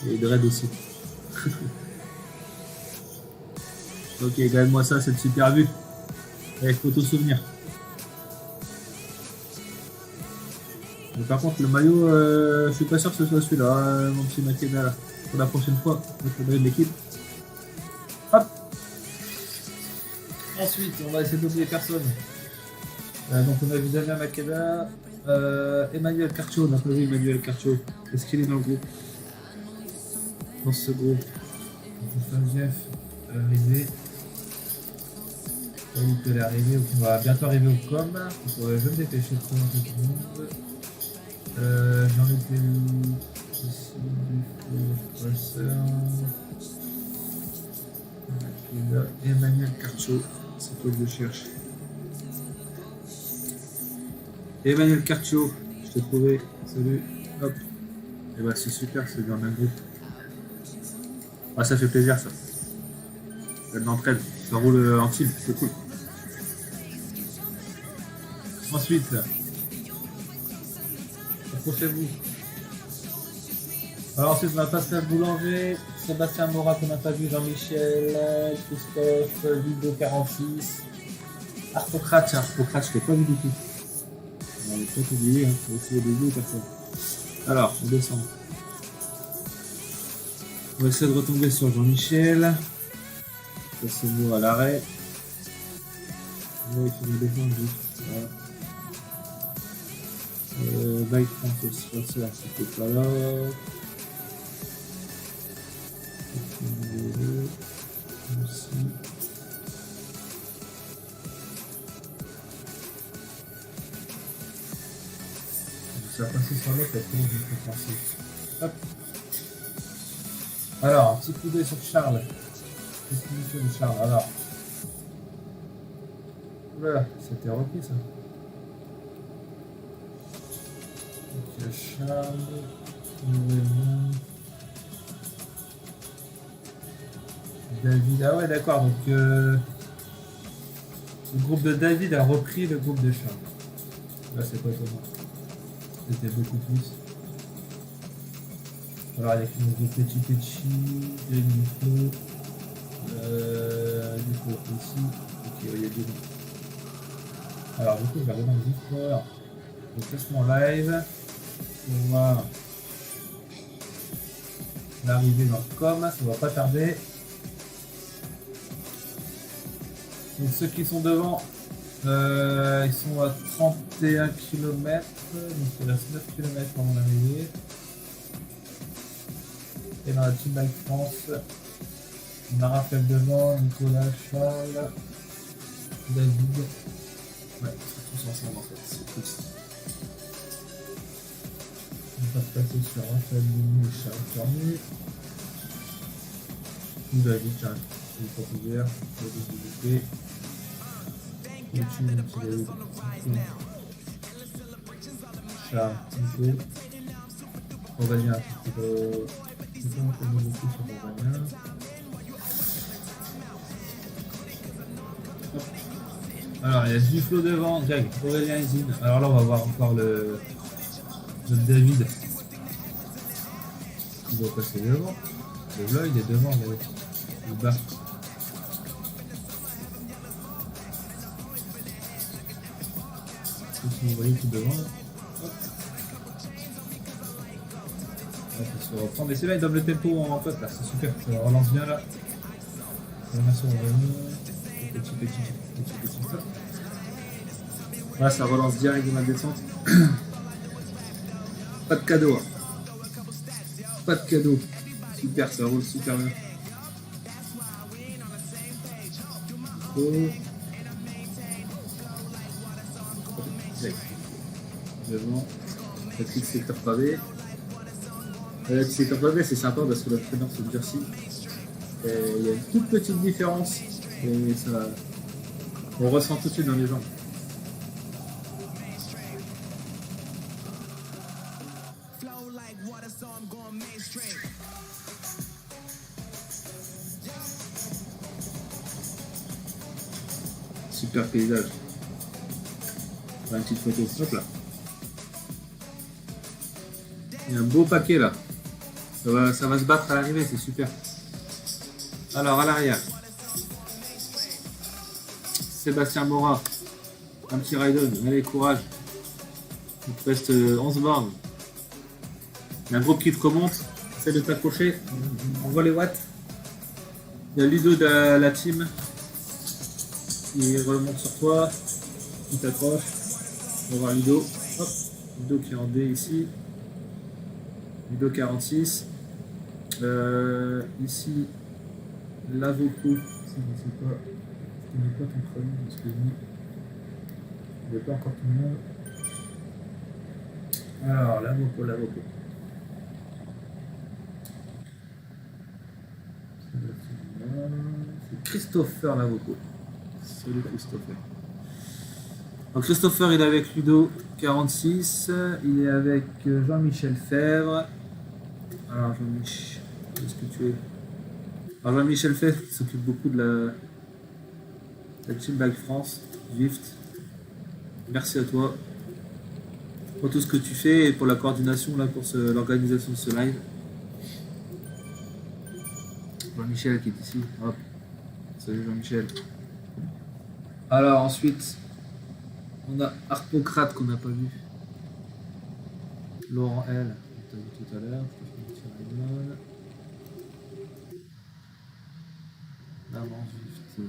Et Dread aussi. Ok, regarde-moi ça, cette super vue. Avec photo souvenir. Mais par contre, le maillot, je suis pas sûr que ce soit celui-là, mon petit Makeda là. Pour la prochaine fois, il faudrait de l'équipe. Hop. Ensuite, on va essayer d'oublier personne. Donc on a vu Damien Makeda, Emmanuel Carcio, on n'a pas vu Emmanuel Carcio. Est-ce qu'il est dans le groupe? Dans ce groupe. Jeff arrivé. Il peut arriver, on va bientôt arriver au com. Je vais me dépêcher de prendre tout le monde. J'en étais où? Ici, Emmanuel Carcio, c'est quoi que je cherche? Emmanuel Carcio, je t'ai trouvé, salut, hop. Et bah c'est super, c'est dans le même groupe. Ah ça fait plaisir ça. Il y a de l'entraide, ça roule en team, c'est cool. Ensuite, approchez-vous. Alors ensuite on a Pascal Boulanger, Sébastien Morat qu'on n'a pas vu, Jean-Michel, Christophe, Vido 46, Arpocrate, je l'ai pas vu du tout. On va peut-être oublier, hein, on va essayer de oublier personne. Alors, on descend. On va essayer de retomber sur Jean-Michel. C'est nous à l'arrêt. Il faut nous descendre juste. Voilà. Bike France, c'était pas là. Aussi. Ça va passer sur l'autre, après je vais passer. Hop. Alors, un petit coup d'œil sur Charles. Qu'est-ce qu'il fait de Charles? Alors. Oula, c'était repris ça. Ok, Charles. David. Ah ouais, d'accord. Donc, le groupe de David a repris le groupe de Charles. Là, c'est pas étonnant. C'était beaucoup plus. Alors, il y a qui nous dit Petit et Nico. Nico ici. Ok, il y a des noms. Alors, du coup, je vais regarder dans le Discord. Je teste mon live. On va l'arrivée dans le com. Ça va pas tarder. Donc, ceux qui sont devant, ils sont à 31 km. Donc, il reste 9 km avant l'arrivée. Et dans la Team Bike France, on a Raphaël devant, Nicolas, Charles, David. Ouais, ils sont tous ensemble en fait, c'est triste. On va passer sur Raphaël Denis et Charles Cornu. Ou David, tiens, il est pas ouvert, il y a des YouTube, Charles, Nico, Aurélien, on connaît beaucoup sur Aurélien. Alors il y a Duflo devant, Greg, Aurélien et Zine. Alors là on va voir encore le David qui va passer devant. Et là il est devant, regardez. Le bas. Vous voyez tout devant là. On va reprendre. Mais c'est là, il donne le tempo en pote là, c'est super, ça relance bien là. Merci, petit, petit, petit, petit, hop. Là, ça relance direct de ma descente. Pas de cadeau. Hein. Pas de cadeau. Super, ça roule super bien. Oh. Devant. Le petit secteur pavé. Le petit secteur pavé, c'est sympa parce que le traîneur se durcit. Il y a une toute petite différence. Et ça, on ressent tout de suite dans les jambes. Super paysage. Une petite photo. Hop là. Il y a un beau paquet là. Ça va se battre à l'arrivée, c'est super. Alors à l'arrière. Sébastien Morat. Un petit ride-on. Allez, courage. Il te reste 11 bornes. Il y a un groupe qui te remonte. Essaie de t'accrocher. On voit les watts. Il y a Ludo de la team. Il remonte sur toi. Il t'accroche. On va voir Ludo. Hop. Ludo qui est en D ici. Ludo 46. Ici, Lavoco. Je ne sais pas. Je ne connais pas ton prénom, excuse-moi. Je ne connais pas encore ton nom. Alors, Lavoco. C'est Christopher Lavoco. Salut Christopher. Donc Christopher, il est avec Ludo 46. Il est avec Jean-Michel Fèvre. Alors Jean-Michel, où est-ce que tu es? Alors Jean-Michel Fèvre qui s'occupe beaucoup de la Team Bike France, Zwift. Merci à toi pour tout ce que tu fais et pour la coordination là pour l'organisation de ce live. Jean-Michel qui est ici. Hop. Salut Jean-Michel. Alors ensuite, on a Arpocrate qu'on n'a pas vu. Laurent L, on t'a vu tout à l'heure. Maman Zwift.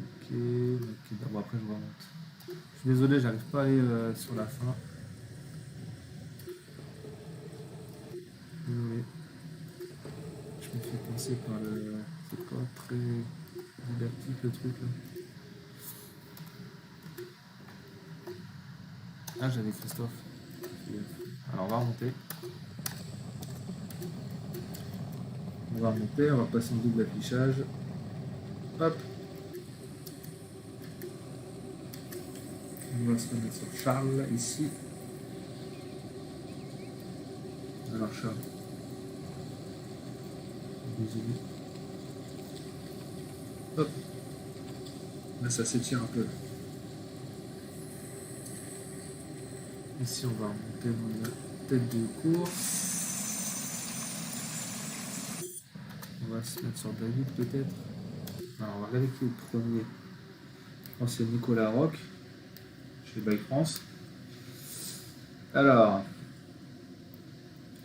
Ok. Bon, après je remonte. Je suis désolé, j'arrive pas à aller sur la fin. Désolé. Je me fais passer par le. C'est pas très didactique le truc là. Ah, j'avais Christophe. Alors on va remonter. On va passer en double affichage. Hop. On va se remettre sur Charles ici. Alors Charles. Désolé. Hop. Là ça s'étire un peu. Ici on va remonter dans la tête de course. On va se mettre sur David peut-être. Alors on va regarder qui est le premier. Je pense que c'est Nicolas Roch chez Bike France. Alors,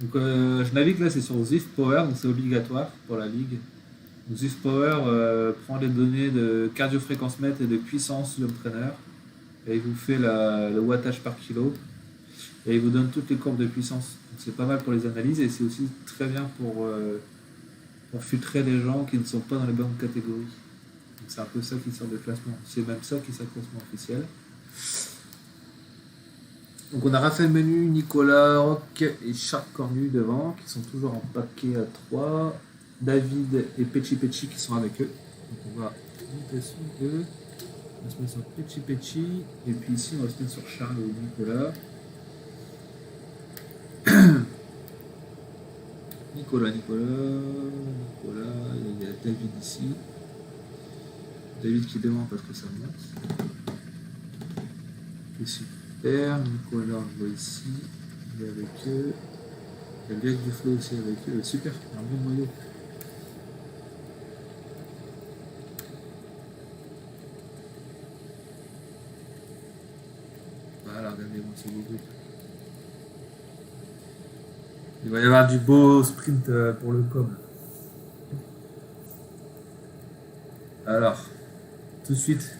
donc, je navigue là, c'est sur Zwift Power, donc c'est obligatoire pour la ligue. Donc, Zwift Power prend les données de cardio-fréquence mètre et de puissance de l'entraîneur et il vous fait le wattage par kilo et il vous donne toutes les courbes de puissance. Donc c'est pas mal pour les analyses et c'est aussi très bien pour filtrer les gens qui ne sont pas dans les bonnes catégories. Donc c'est un peu ça qui sort de classement. C'est même ça qui sort de classement officiel. Donc on a Raphaël Menu, Nicolas Roch et Charles Cornu devant, qui sont toujours en paquet à 3. David et Pecci qui sont avec eux. Donc on va monter sur eux. On va se mettre sur Pecci. Et puis ici on va se mettre sur Charles et Nicolas. Nicolas, il y a David ici. David qui est devant parce que ça monte. C'est super. Nicolas, je vois ici. Il est avec eux. Il y a Greg Duflo aussi avec eux. Super, un bon maillot. Voilà, regardez-moi ce beau truc. Il va y avoir du beau sprint pour le com. Alors, tout de suite,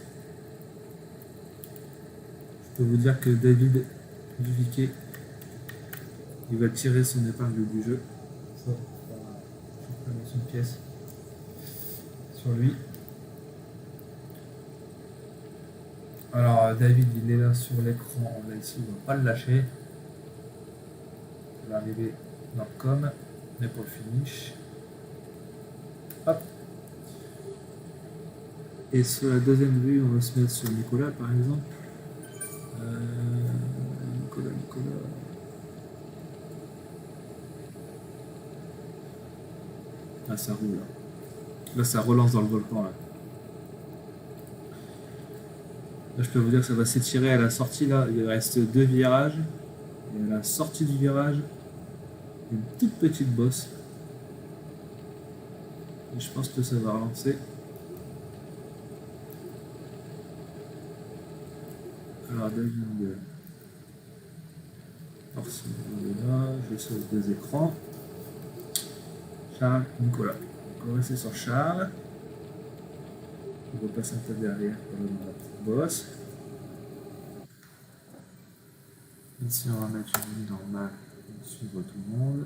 je peux vous dire que David Viviquet, il va tirer son épingle du jeu. Ça, je vais mettre une pièce sur lui. Alors, David, il est là sur l'écran. Là, ici, il ne va pas le lâcher. Il va arriver dans le com, mais pour le finish. Hop. Et sur la deuxième vue, on va se mettre sur Nicolas, par exemple. Nicolas. Ah, ça roule là. Là, ça relance dans le volcan là. Là, je peux vous dire que ça va s'étirer à la sortie là. Il reste 2 virages. Et à la sortie du virage, une toute petite bosse. Et je pense que ça va relancer. Alors, David. Alors, si on est là, je vais sur les 2 écrans. Charles, Nicolas. On va rester sur Charles. On va passer un peu derrière pour le dans la petite bosse. Ici, on va mettre une ligne normale pour suivre tout le monde.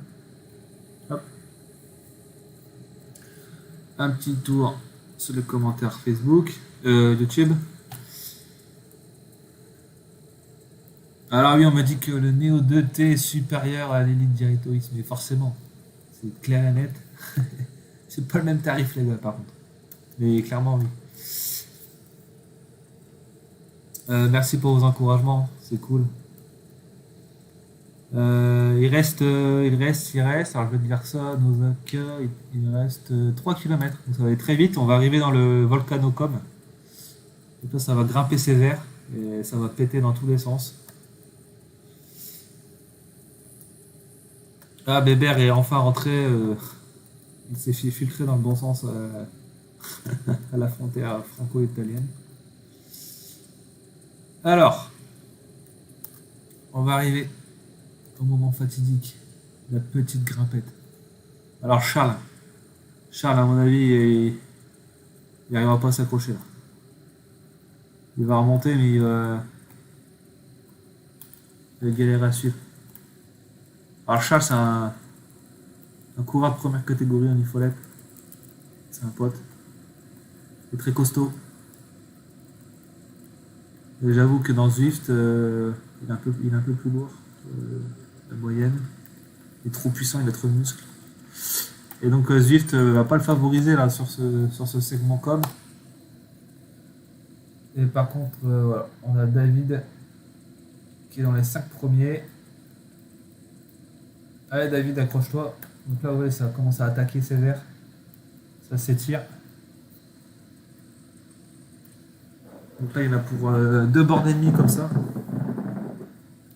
Hop. Un petit tour sur les commentaires Facebook, YouTube. Alors oui, on m'a dit que le Neo 2T est supérieur à l'Elite Directoris, mais forcément, c'est clair et net. C'est pas le même tarif les gars par contre. Mais clairement oui. Merci pour vos encouragements, c'est cool. Il reste. Alors je vais dire ça, Nosaka, il reste 3 km. Donc ça va aller très vite. On va arriver dans le Volcanocom. Donc là, ça va grimper sévère et ça va péter dans tous les sens. Ah, Bébert est enfin rentré. Il s'est filtré dans le bon sens à la frontière franco-italienne. Alors, on va arriver au moment fatidique, la petite grimpette. Alors Charles, à mon avis, il n'arrivera pas à s'accrocher là. Il va remonter, mais il va galérer à suivre. Alors Charles, c'est un coureur de première catégorie en IFOLET. C'est un pote. Il est très costaud. Et j'avoue que dans Zwift, il est un peu plus lourd que la moyenne. Il est trop puissant, il a trop de muscles. Et donc Zwift va pas le favoriser là sur ce segment com. Et par contre, voilà, on a David qui est dans les 5 premiers. Allez David, accroche-toi. Donc là, ouais, ça commence à attaquer sévère. Ça s'étire. Donc là, il y en a pour 2 bornes et demie comme ça.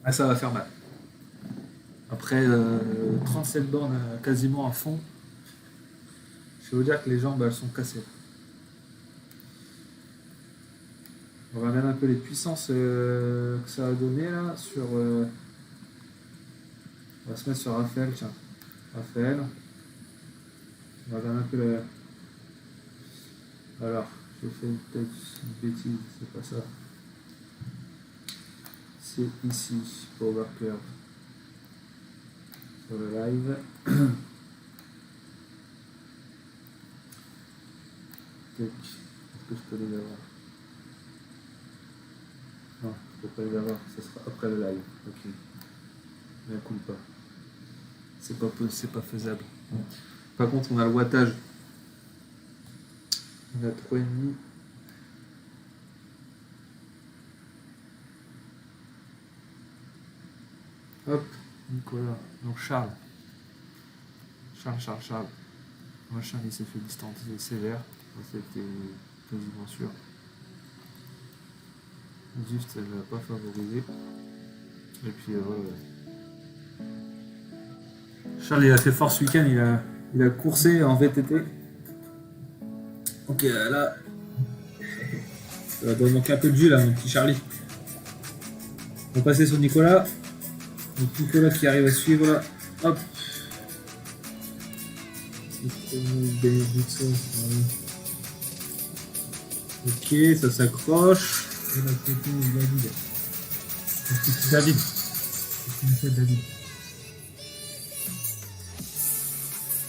Ah, ça va faire mal. Après 37 bornes quasiment à fond, je vais vous dire que les jambes elles sont cassées. On va regarder un peu les puissances que ça a donné là sur. On va se mettre sur Raphaël, tiens. Raphaël. On va regarder un peu la. Alors, j'ai fait peut-être une bêtise, c'est pas ça. C'est ici, Power Curve. Sur le live. Est-ce que je peux les avoir? Non, je peux pas les avoir, ce sera après le live. Ok. Mais un coup pas. C'est pas faisable. Par contre, on a le wattage. On a 3,5. Hop, Nicolas. Donc Charles. Moi, Charles, il s'est fait distancer sévère. C'était quasiment sûr. Juste, elle ne l'a pas favorisé. Et puis, voilà. Charles, il a fait fort ce week-end. Il a coursé en VTT. Ok, là. Ça doit manquer un peu de jus, là, mon petit Charlie. On va passer sur Nicolas. Donc, Nicolas qui arrive à suivre, là. Hop. Ok, ça s'accroche. Et l'autre côté, David. David. Qu'est-ce qu'il fait, David?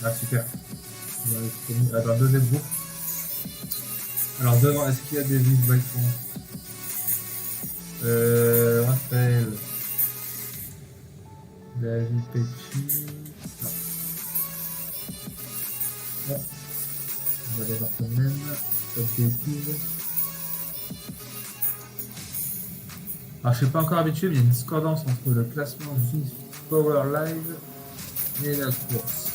Ah, super. Attends, deuxième groupe. Alors, devant, est-ce qu'il y a des vides balcons? Raphaël. David Pecci. Non. Bon. On va aller voir quand même. Pas de bêtises. Alors, je ne suis pas encore habitué, mais il y a une discordance entre le classement Vive Power Live et la course.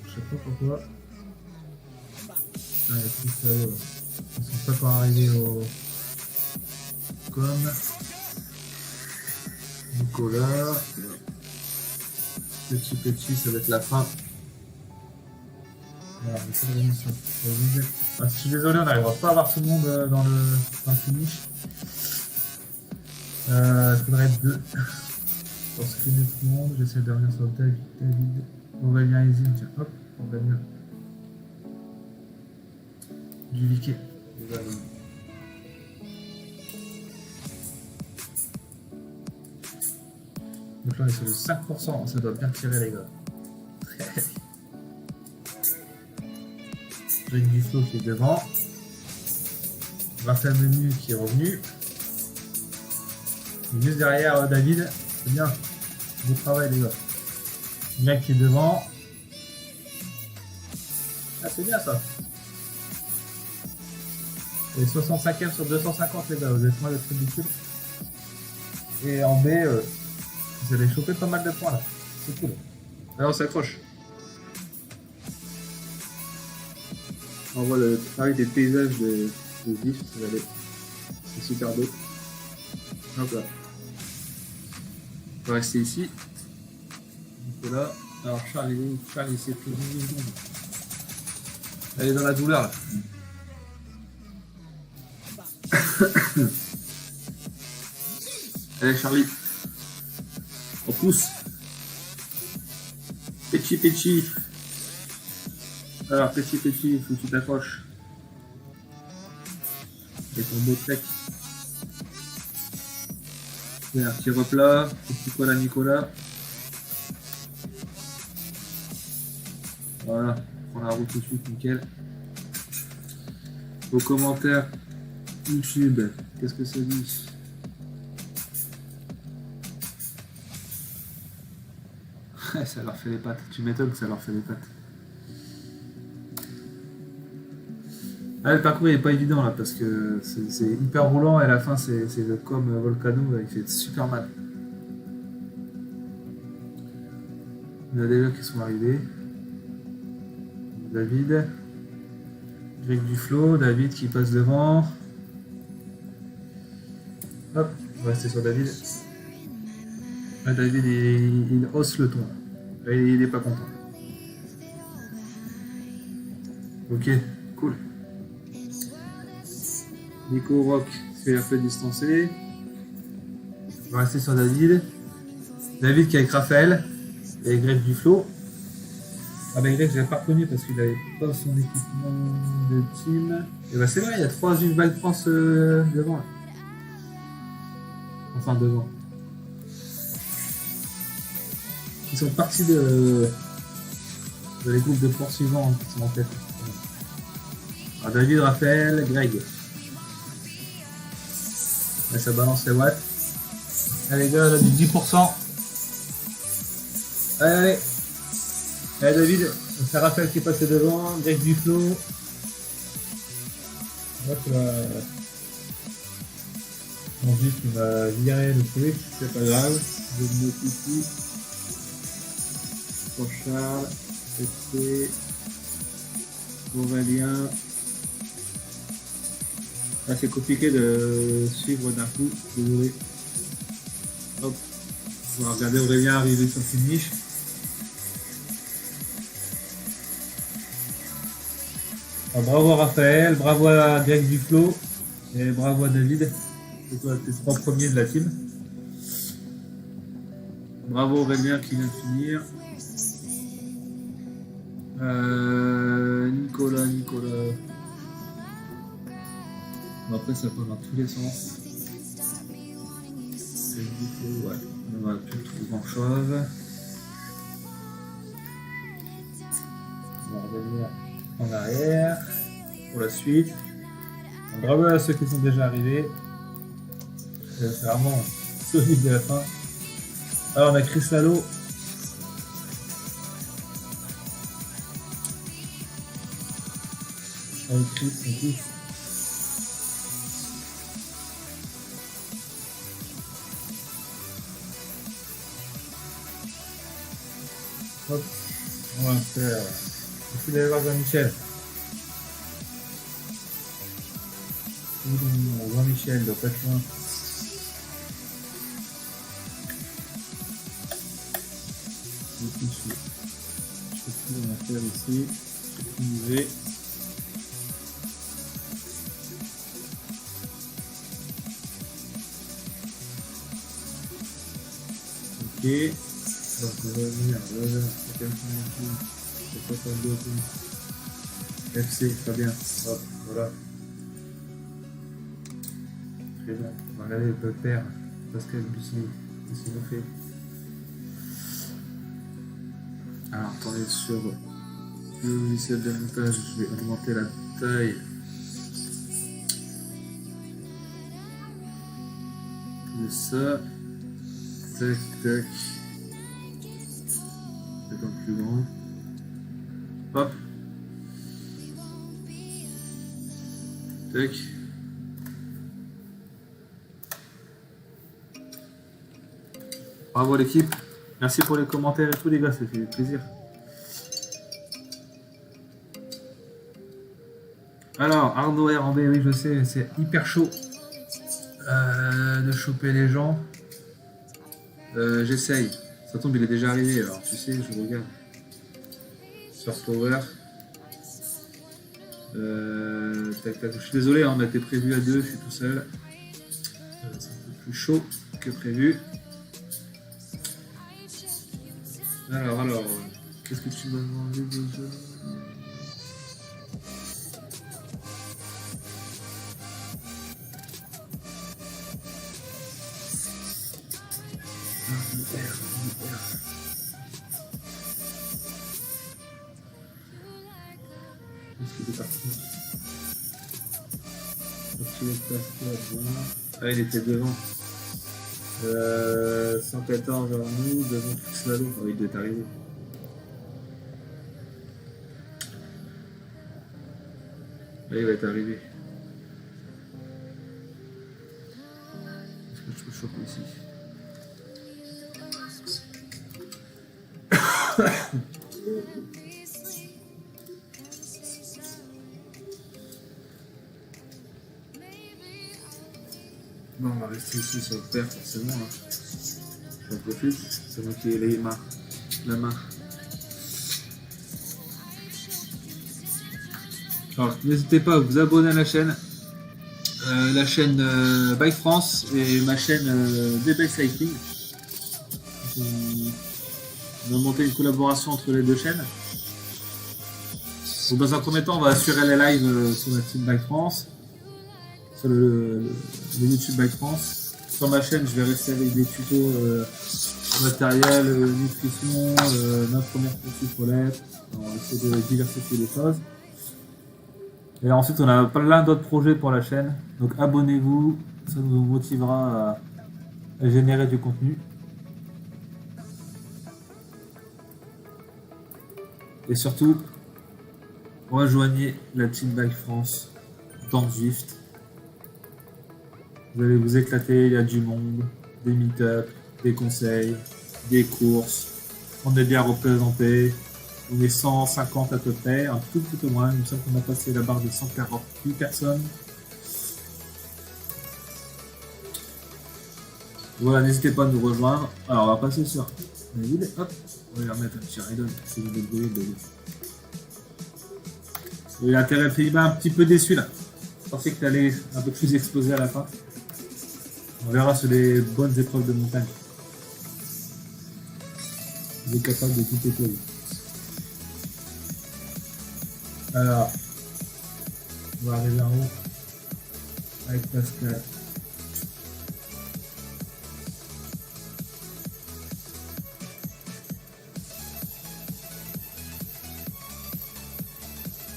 Je sais pas pourquoi. Ah, il y a tout ça, là. Ils sont pas encore arrivés au com. Nicolas. Petit, ça va être la fin. Voilà, mais c'est la mission. Ah, je suis désolé, on n'arrivera pas à voir tout le monde dans le finish. Il faudrait être deux. Pour screener tout le monde, j'essaie de revenir sur David, Aurélien et Zim. Tiens, hop, Aurélien. Du liquide. Donc là on est sur le 5%, ça doit bien tirer les gars. Rick Duflo qui est devant. Raphaël Menu qui est revenu. Et juste derrière David, c'est bien. Beau travail les gars. Greg qui est devant. Ah c'est bien ça. Et 65ème sur 250 les gars, vous êtes loin d'être ridicule. Et en B, vous allez choper pas mal de points là. C'est cool. Alors on s'accroche. On voit le travail des paysages de Vif, c'est super beau. Hop là. On va rester ici. Nicolas. Alors Charlie s'est pris 10 secondes. Elle est dans la douleur là. Allez Charlie. On pousse. Petit. Alors petit, il faut que tu t'accroches. Et ton beau trek. Et un petit replat. Petit col à Nicolas. Voilà. On prend la route tout de suite, nickel. Vos commentaires YouTube, qu'est-ce que ça dit? Ça leur fait les pattes. Tu m'étonnes que ça leur fait les pattes. Ah, le parcours n'est pas évident là parce que c'est hyper roulant et à la fin c'est le com Volcano, il fait super mal. Il y en a déjà qui sont arrivés. David. Greg Duflo, David qui passe devant. Hop, on va rester sur David. Là, David il hausse le ton. Là, il n'est pas content. Ok, cool. Nico Rock fait un peu distancer. On va rester sur David. David qui est avec Raphaël et Greg Duflo. Ah ben Greg je l'ai pas reconnu parce qu'il avait pas son équipement de team. Et bah c'est vrai, il y a 3 Val France devant là. Enfin devant. Ils sont partis de les groupes de poursuivants qui sont en tête. Alors David, Raphaël, Greg. Là, ça balance les watts. Allez les gars, là, du 10%. Allez. Allez David, c'est Raphaël qui est passé devant, Greg Duflo. Hop là. Mon juste il va virer le truc, c'est pas grave. Je le mets ici. Pour Charles, FC, Aurélien. Là c'est compliqué de suivre d'un coup, désolé. Hop. On va regarder Aurélien arriver sur le finish. Alors, bravo à Raphaël, bravo à Greg Duflo et bravo à David. C'est toi tes 3 premiers de la team. Bravo Aurélien qui vient de finir. Nicolas. Bon, après, ça part dans tous les sens. C'est du coup, ouais, on va plus trouver grand chose. On va revenir en arrière pour la suite. Donc, bravo à ceux qui sont déjà arrivés. C'est vraiment solide de la fin. Alors, on a Chris Lalo. Avec Chris, en plus. Hop, on va faire. Il faut d'aller voir Jean-Michel. Jean-Michel doit pas être loin. Je sais plus on va faire ici. Utiliser. Ok. Donc on va venir là, c'est comme ça. C'est pas comme d'autres. FC, très bien. Hop, voilà. Très bien. On va regarder le père. Pascal Bussy. Qu'est-ce qu'il a fait? Alors attendez, sur le logiciel de montage, je vais augmenter la taille de ça. Tac, tac. C'est un plus grand. Hop. Tac. Bravo l'équipe. Merci pour les commentaires et tout les gars, ça fait plaisir. Alors, Arnaud R en B, oui je sais, c'est hyper chaud de choper les gens. J'essaye. Ça tombe, il est déjà arrivé, alors tu sais, je regarde. Sur Power. Tac, tac. Je suis désolé, on a été prévu à 2, je suis tout seul. C'est un peu plus chaud que prévu. Alors, qu'est-ce que tu m'as demandé déjà? Qu'est-ce qu'il est parti? Ah, il était devant. 114 vers nous, devant Flalo. Oh, il doit être arrivé. Là, il va être arrivé. Est-ce que je peux choper ici? Bon, on va rester ici sur le père, forcément. Hein. J'en profite, c'est moi qui ai la main. Alors, n'hésitez pas à vous abonner à la chaîne Bike France et ma chaîne D-Bike Cycling. On va monter une collaboration entre les deux chaînes. Donc, dans un premier temps, on va assurer les lives sur la team Bike France, sur le YouTube Bike France. Sur ma chaîne, je vais rester avec des tutos matériel, nutrition, notre première course pour l'être. On va essayer de diversifier les choses. Et ensuite, on a plein d'autres projets pour la chaîne. Donc abonnez-vous, ça nous motivera à générer du contenu. Et surtout, rejoignez la Team Bike France dans Zwift. Vous allez vous éclater, il y a du monde, des meet-up, des conseils, des courses. On est bien représenté. On est 150 à peu près, un tout petit peu moins. Il me semble qu'on a passé la barre de 148 personnes. Voilà, n'hésitez pas à nous rejoindre. Alors, on va passer sur les villes. Hop, on va leur mettre un petit rideau. Si vous êtes brûlé, il a intérêt, il m'a un petit peu déçu là. Je pensais que tu allais un peu plus exploser à la fin. On verra sur les bonnes épreuves de montagne. Il est capable de tout éclater. Alors, on va arriver en haut. avec Pascal.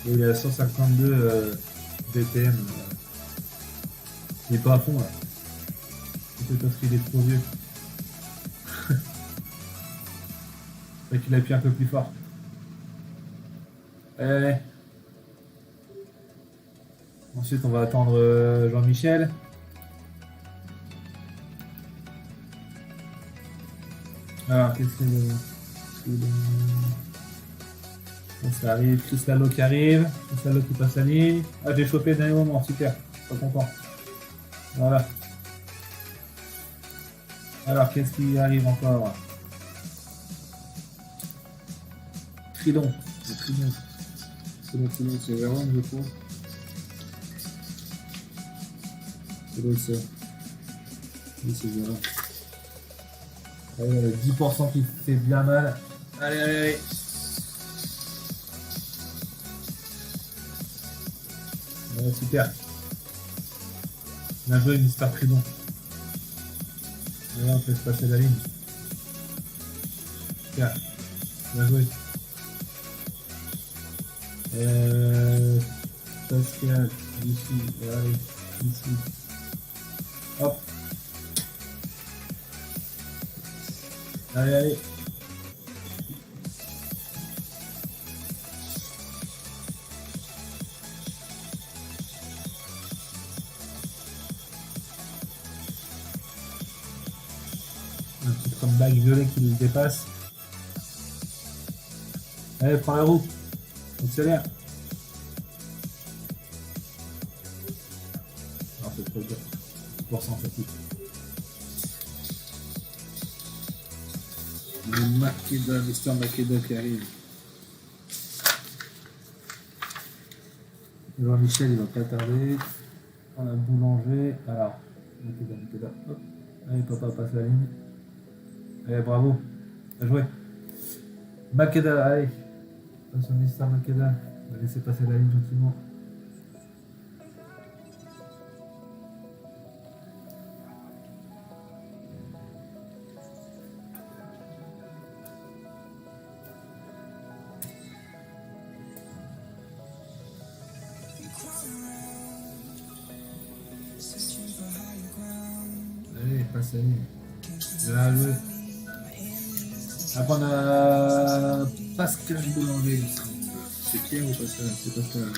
Et il est à 152 BPM. Il est pas à fond là. C'est parce qu'il est trop vieux. Fait qu'il appuie un peu plus fort. Ensuite, on va attendre Jean-Michel. Alors, qu'est-ce que ça arrive, Chris Lalo qui arrive, Chris Lalo qui passe la ligne. Ah, j'ai chopé le dernier moment, super, pas content. Voilà. Alors, qu'est-ce qui arrive encore? Tridon. Le Tridon. Tridon, c'est vraiment, je crois. C'est le ça. Oui, c'est vrai. Allez, 10% qui fait bien mal. Allez, allez, allez. Ouais, super. Bien joué, Mister Tridon. Allez, on peut se passer la ligne. Super. Bien joué. Pascal, ici, allez, ici. Hop. Allez, allez. Un petit comeback violet qui le dépasse. Allez, prends la roue. Accélère. Non, c'est trop dur. Pour ça, en fait. Le Makeda, Mister Makeda qui arrive. Jean-Michel, il va pas tarder. On a Boulanger. Alors, Makeda. Hop. Allez, papa passe la ligne. Allez, bravo. Bien joué. Makeda, allez. Passe au Mister Makeda. On va laisser passer la ligne gentiment. Allez, passe la ligne. Bien joué. Après, on a Pascal Boulanger. C'est Pierre ou Pascal? C'est Pascal.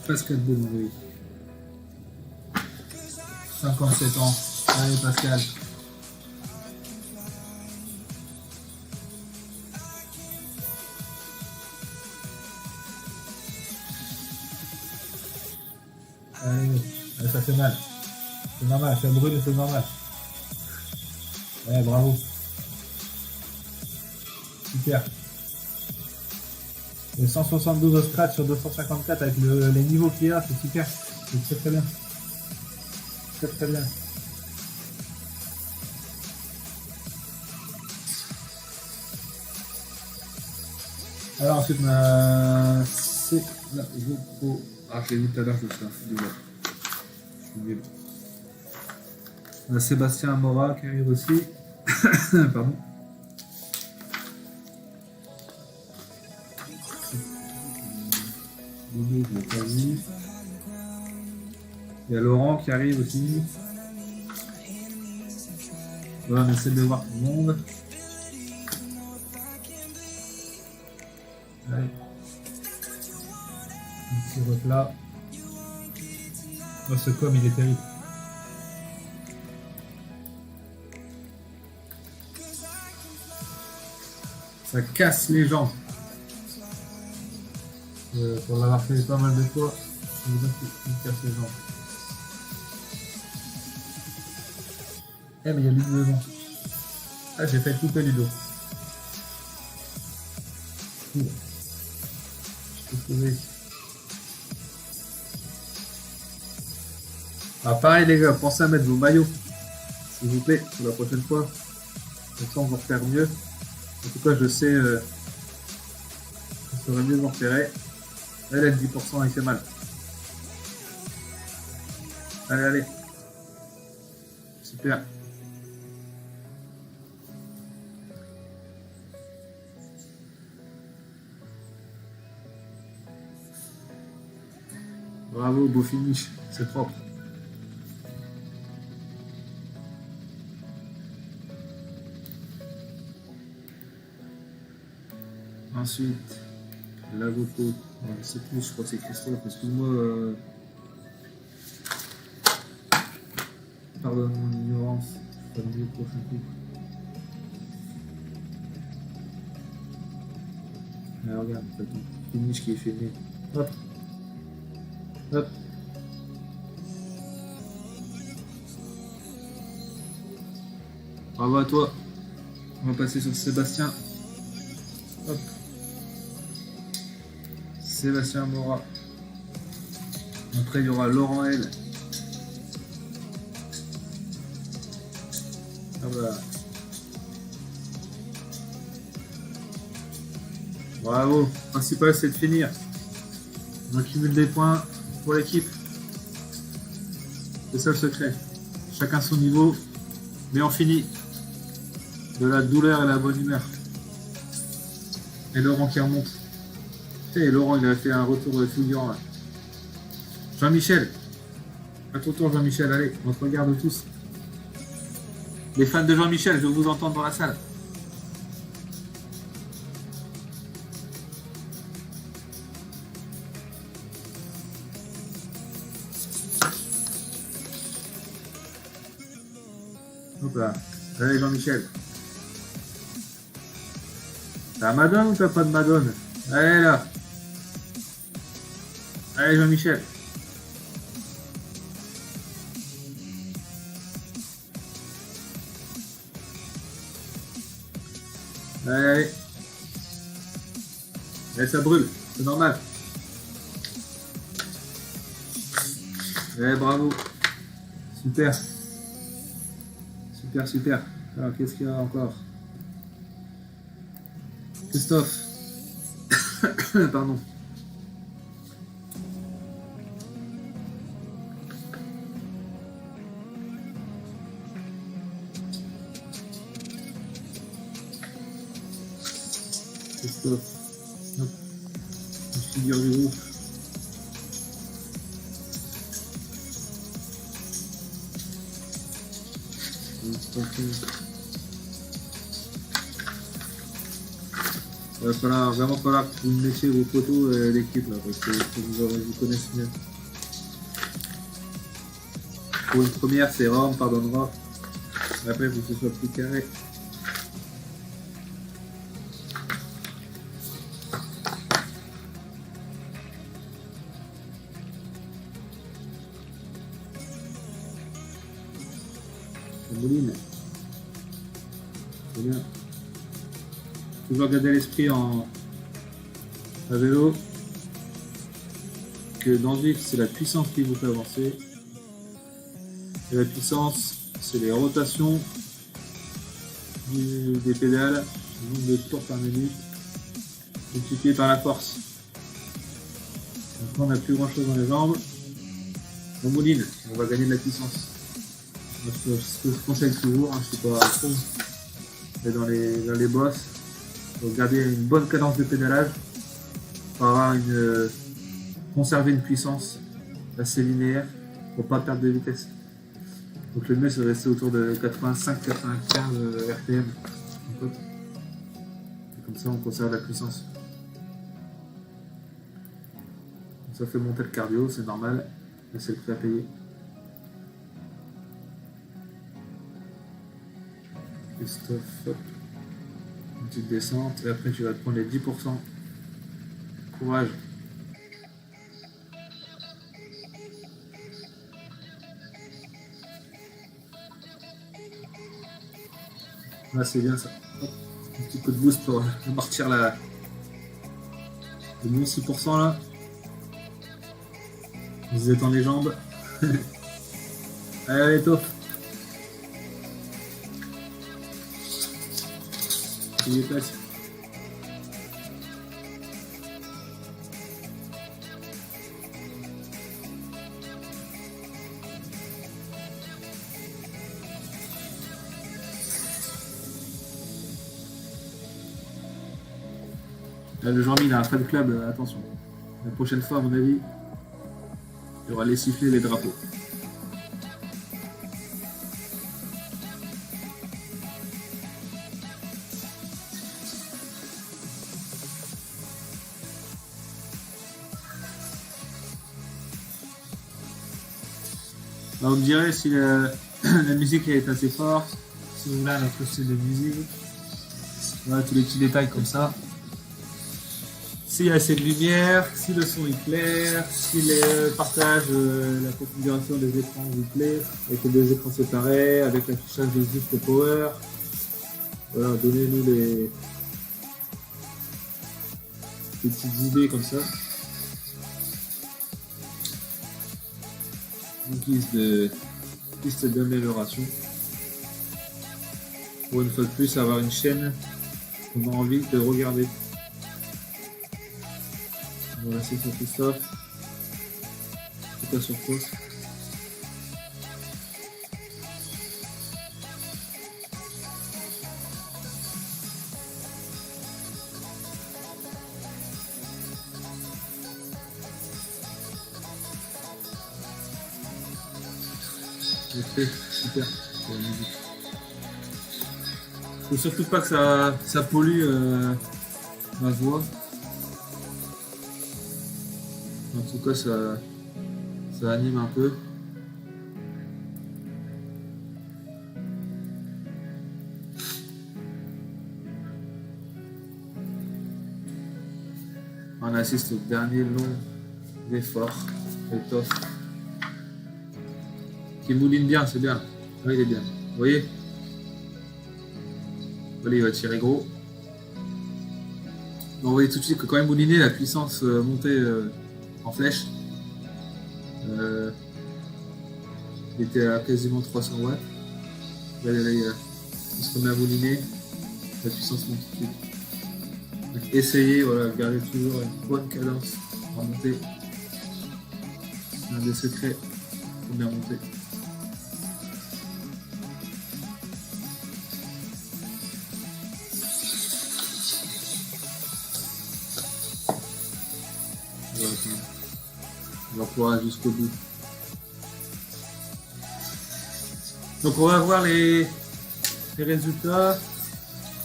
Pascal Boulanger. 57 ans. Allez, Pascal. Allez, ça fait mal. C'est normal, ça brûle, c'est normal. Ouais, bravo. Super. Et 172 au scratch sur 254 avec les niveaux qu'il y a, c'est super. C'est très très bien. Très très bien. Alors ensuite on a... C'est la GoPro. Ah, je l'ai vu tout à l'heure, je le fais. Je suis nul. On a Sébastien Mora qui arrive aussi. Pardon. Doudou, je l'ai pas vu. Il y a Laurent qui arrive aussi. Voilà, on essaie de voir tout le monde. Allez. Un petit replat. Oh, ce com, il est terrible. Ça casse les jambes. Pour l'avoir fait pas mal de fois, il casse les jambes. Eh, mais il y a Ludo devant. Ah, j'ai fait couper Ludo. Cool. Je peux trouver. Ah, pareil, les gars, pensez à mettre vos maillots, s'il vous plaît, pour la prochaine fois. Comme ça, on va faire mieux. En tout cas, je sais ça serait mieux de repérer. Elle a 10%, il fait mal. Allez, allez. Super. Bravo, beau finish. C'est propre. Ensuite, l'avocat. Je sais plus, je crois que c'est Christophe. Excuse-moi. Pardonne mon ignorance. Je vais pas le prochain coup. Mais regarde, t'as ton finish qui est filmé. Hop. Hop. Bravo à toi. On va passer sur Sébastien. Hop. Sébastien Morat. Après, il y aura Laurent L. Ah voilà. Bravo. Le principal, c'est de finir. On accumule des points pour l'équipe. C'est ça le secret. Chacun son niveau, mais on finit. De la douleur et la bonne humeur. Et Laurent qui remonte. Et Laurent, il a fait un retour fulgurant là. Jean-Michel. À ton tour, Jean-Michel. Allez, on te regarde tous. Les fans de Jean-Michel, je vous entends dans la salle. Hop là. Allez, Jean-Michel. T'as Madone ou t'as pas de Madone? Allez là. Allez, Jean-Michel. Allez, allez. Allez, ça brûle, c'est normal. Allez, bravo. Super. Super, super. Alors, qu'est-ce qu'il y a encore? Christophe. Pardon. Christophe. Hop. Une figure du groupe. Il va vraiment falloir que vous mettiez vos photos l'équipe là, parce que vous connaissez mieux. Pour une première, c'est Rome, pardonnera. Après, il faut que ce soit plus carré. Mouline. C'est bien. Toujours garder l'esprit à vélo. Que dans le vif, c'est la puissance qui vous fait avancer. Et la puissance, c'est les rotations des pédales, le nombre de tours par minute, multiplié par la force. Donc là, on n'a plus grand chose dans les jambes. On mouline, on va gagner de la puissance. Moi, ce que je conseille toujours, je ne sais pas trop, mais dans les bosses, il faut garder une bonne cadence de pédalage pour conserver une puissance assez linéaire pour ne pas perdre de vitesse. Donc le mieux c'est de rester autour de 85-95 RPM. Comme ça on conserve la puissance. Donc ça fait monter le cardio, c'est normal, mais c'est le prix à payer. Christophe, hop. Une petite descente et après tu vas te prendre les 10%. Courage. Là c'est bien ça. Hop. Un petit coup de boost pour amortir le bon 6% là. Vous étendez les jambes. Allez, top. Il est pas. Là, le Jean-Mi, il a un fan club, attention. La prochaine fois, à mon avis, il y aura les sifflets et les drapeaux. Bah, on me dirait si la musique est assez forte, si vous voulez un autre style de musique. Voilà tous les petits détails comme ça. S'il y a assez de lumière, si le son est clair, si le partage, la configuration des écrans vous plaît, avec les deux écrans séparés, avec l'affichage des zip power. Voilà, donnez-nous des petites idées comme ça. Une piste d'amélioration. Pour une fois de plus, avoir une chaîne qu'on a envie de regarder. Voilà, c'est sur Christophe. C'est pas sur quoi. Ok, super pour la musique. Faut surtout pas que ça pollue ma voix. En tout cas, ça anime un peu. On assiste au dernier long effort de Toff. Qui mouline bien, c'est bien. Oui, il est bien. Vous voyez? Allez, il va tirer gros. On voyait tout de suite que quand il moulinait, la puissance montait en flèche. Il était à quasiment 300 watts. Là, il se remet à mouliner. La puissance monte tout de suite. Donc, essayez, voilà, gardez toujours une bonne cadence en montée. C'est un des secrets pour bien monter. On va pouvoir aller jusqu'au bout. Donc on va voir les résultats.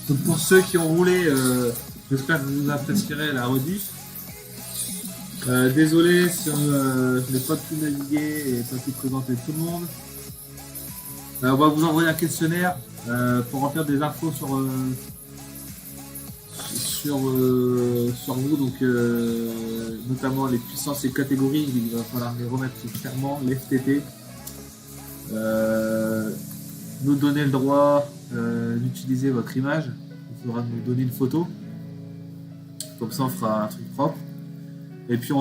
Donc pour ceux qui ont roulé, j'espère que vous vous apprécierez la rediff. Désolé si je n'ai pas pu naviguer et pas pu présenter tout le monde. On va vous envoyer un questionnaire pour remplir des infos sur vous, donc notamment les puissances et catégories. Il va falloir les remettre clairement, les FTP. Nous donner le droit d'utiliser votre image. Il faudra nous donner une photo. Comme ça, on fera un truc propre. Et puis, il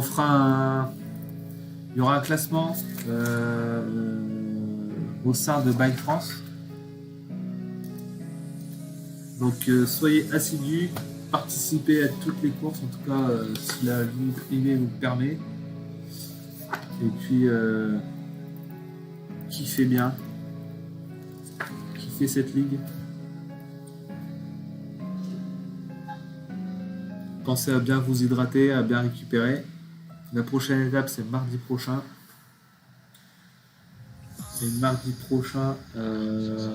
y aura un classement au sein de Bike France. Donc, soyez assidus, participez à toutes les courses, en tout cas, si la vie privée vous le permet. Et puis, kiffez bien. Kiffez cette ligue. Pensez à bien vous hydrater, à bien récupérer. La prochaine étape, c'est mardi prochain. Et mardi prochain, je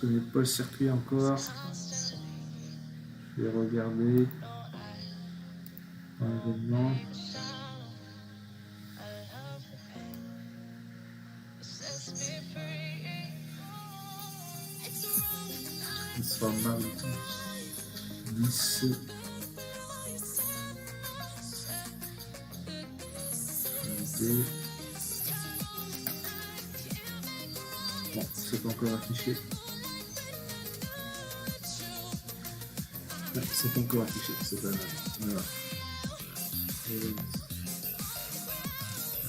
connais pas le circuit encore. Je vais regarder. Un événement. Il sera mardi 10. Bon, c'est pas encore affiché. Ouais, c'est pas encore affiché, c'est pas mal. Voilà.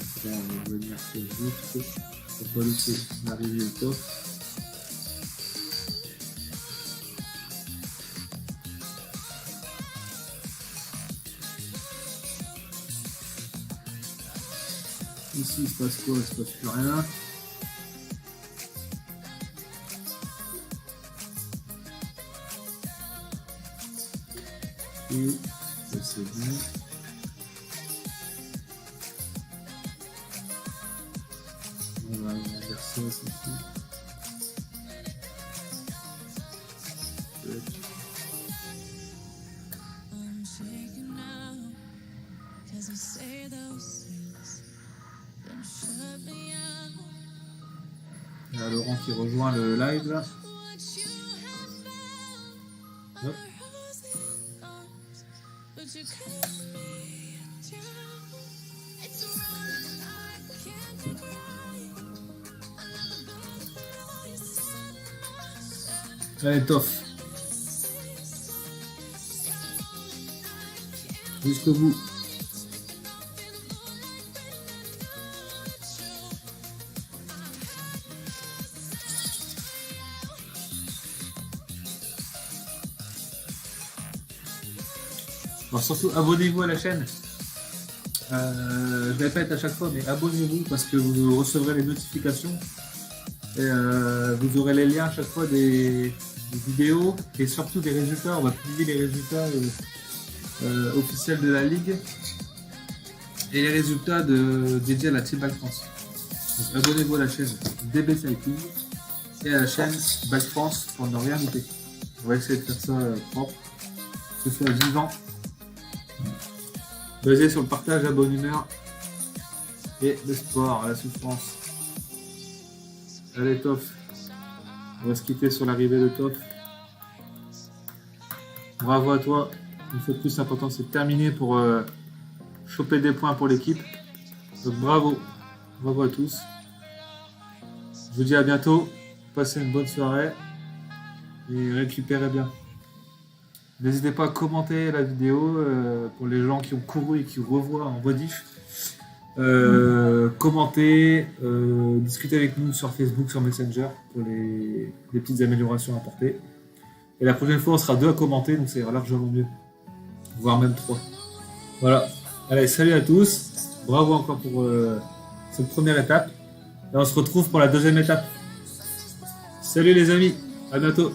Après, on va venir sur juste pour pas laisser l'arrivée au top. Ici, il se passe quoi? Il se passe plus rien. Et ça, c'est bon. On va faire ça, c'est tout. Il y a Laurent qui rejoint le live là. Hop. Allez, tof. Jusqu'au bout. Alors surtout, abonnez-vous à la chaîne. Je répète à chaque fois, mais abonnez-vous parce que vous recevrez les notifications. Et vous aurez les liens à chaque fois des vidéos et surtout des résultats. On va publier les résultats officiels de la Ligue et les résultats dédiés à la Team Back France. Donc, abonnez-vous à la chaîne DB Cycling et à la chaîne Back France pour ne rien louper. On va essayer de faire ça propre, que ce soit vivant, basé sur le partage, la bonne humeur et le sport, la souffrance. Allez, Toff. On va se quitter sur l'arrivée de Toff. Bravo à toi. Une fois de plus, l'important c'est de terminer pour choper des points pour l'équipe. Donc bravo. Bravo à tous. Je vous dis à bientôt. Passez une bonne soirée. Et récupérez bien. N'hésitez pas à commenter la vidéo pour les gens qui ont couru et qui revoient en rediff. Commentez, discutez avec nous sur Facebook, sur Messenger pour les petites améliorations à apporter. Et la prochaine fois, on sera 2 à commenter, donc ça ira largement mieux. Voire même 3. Voilà. Allez, salut à tous. Bravo encore pour cette première étape. Et on se retrouve pour la deuxième étape. Salut les amis. À bientôt.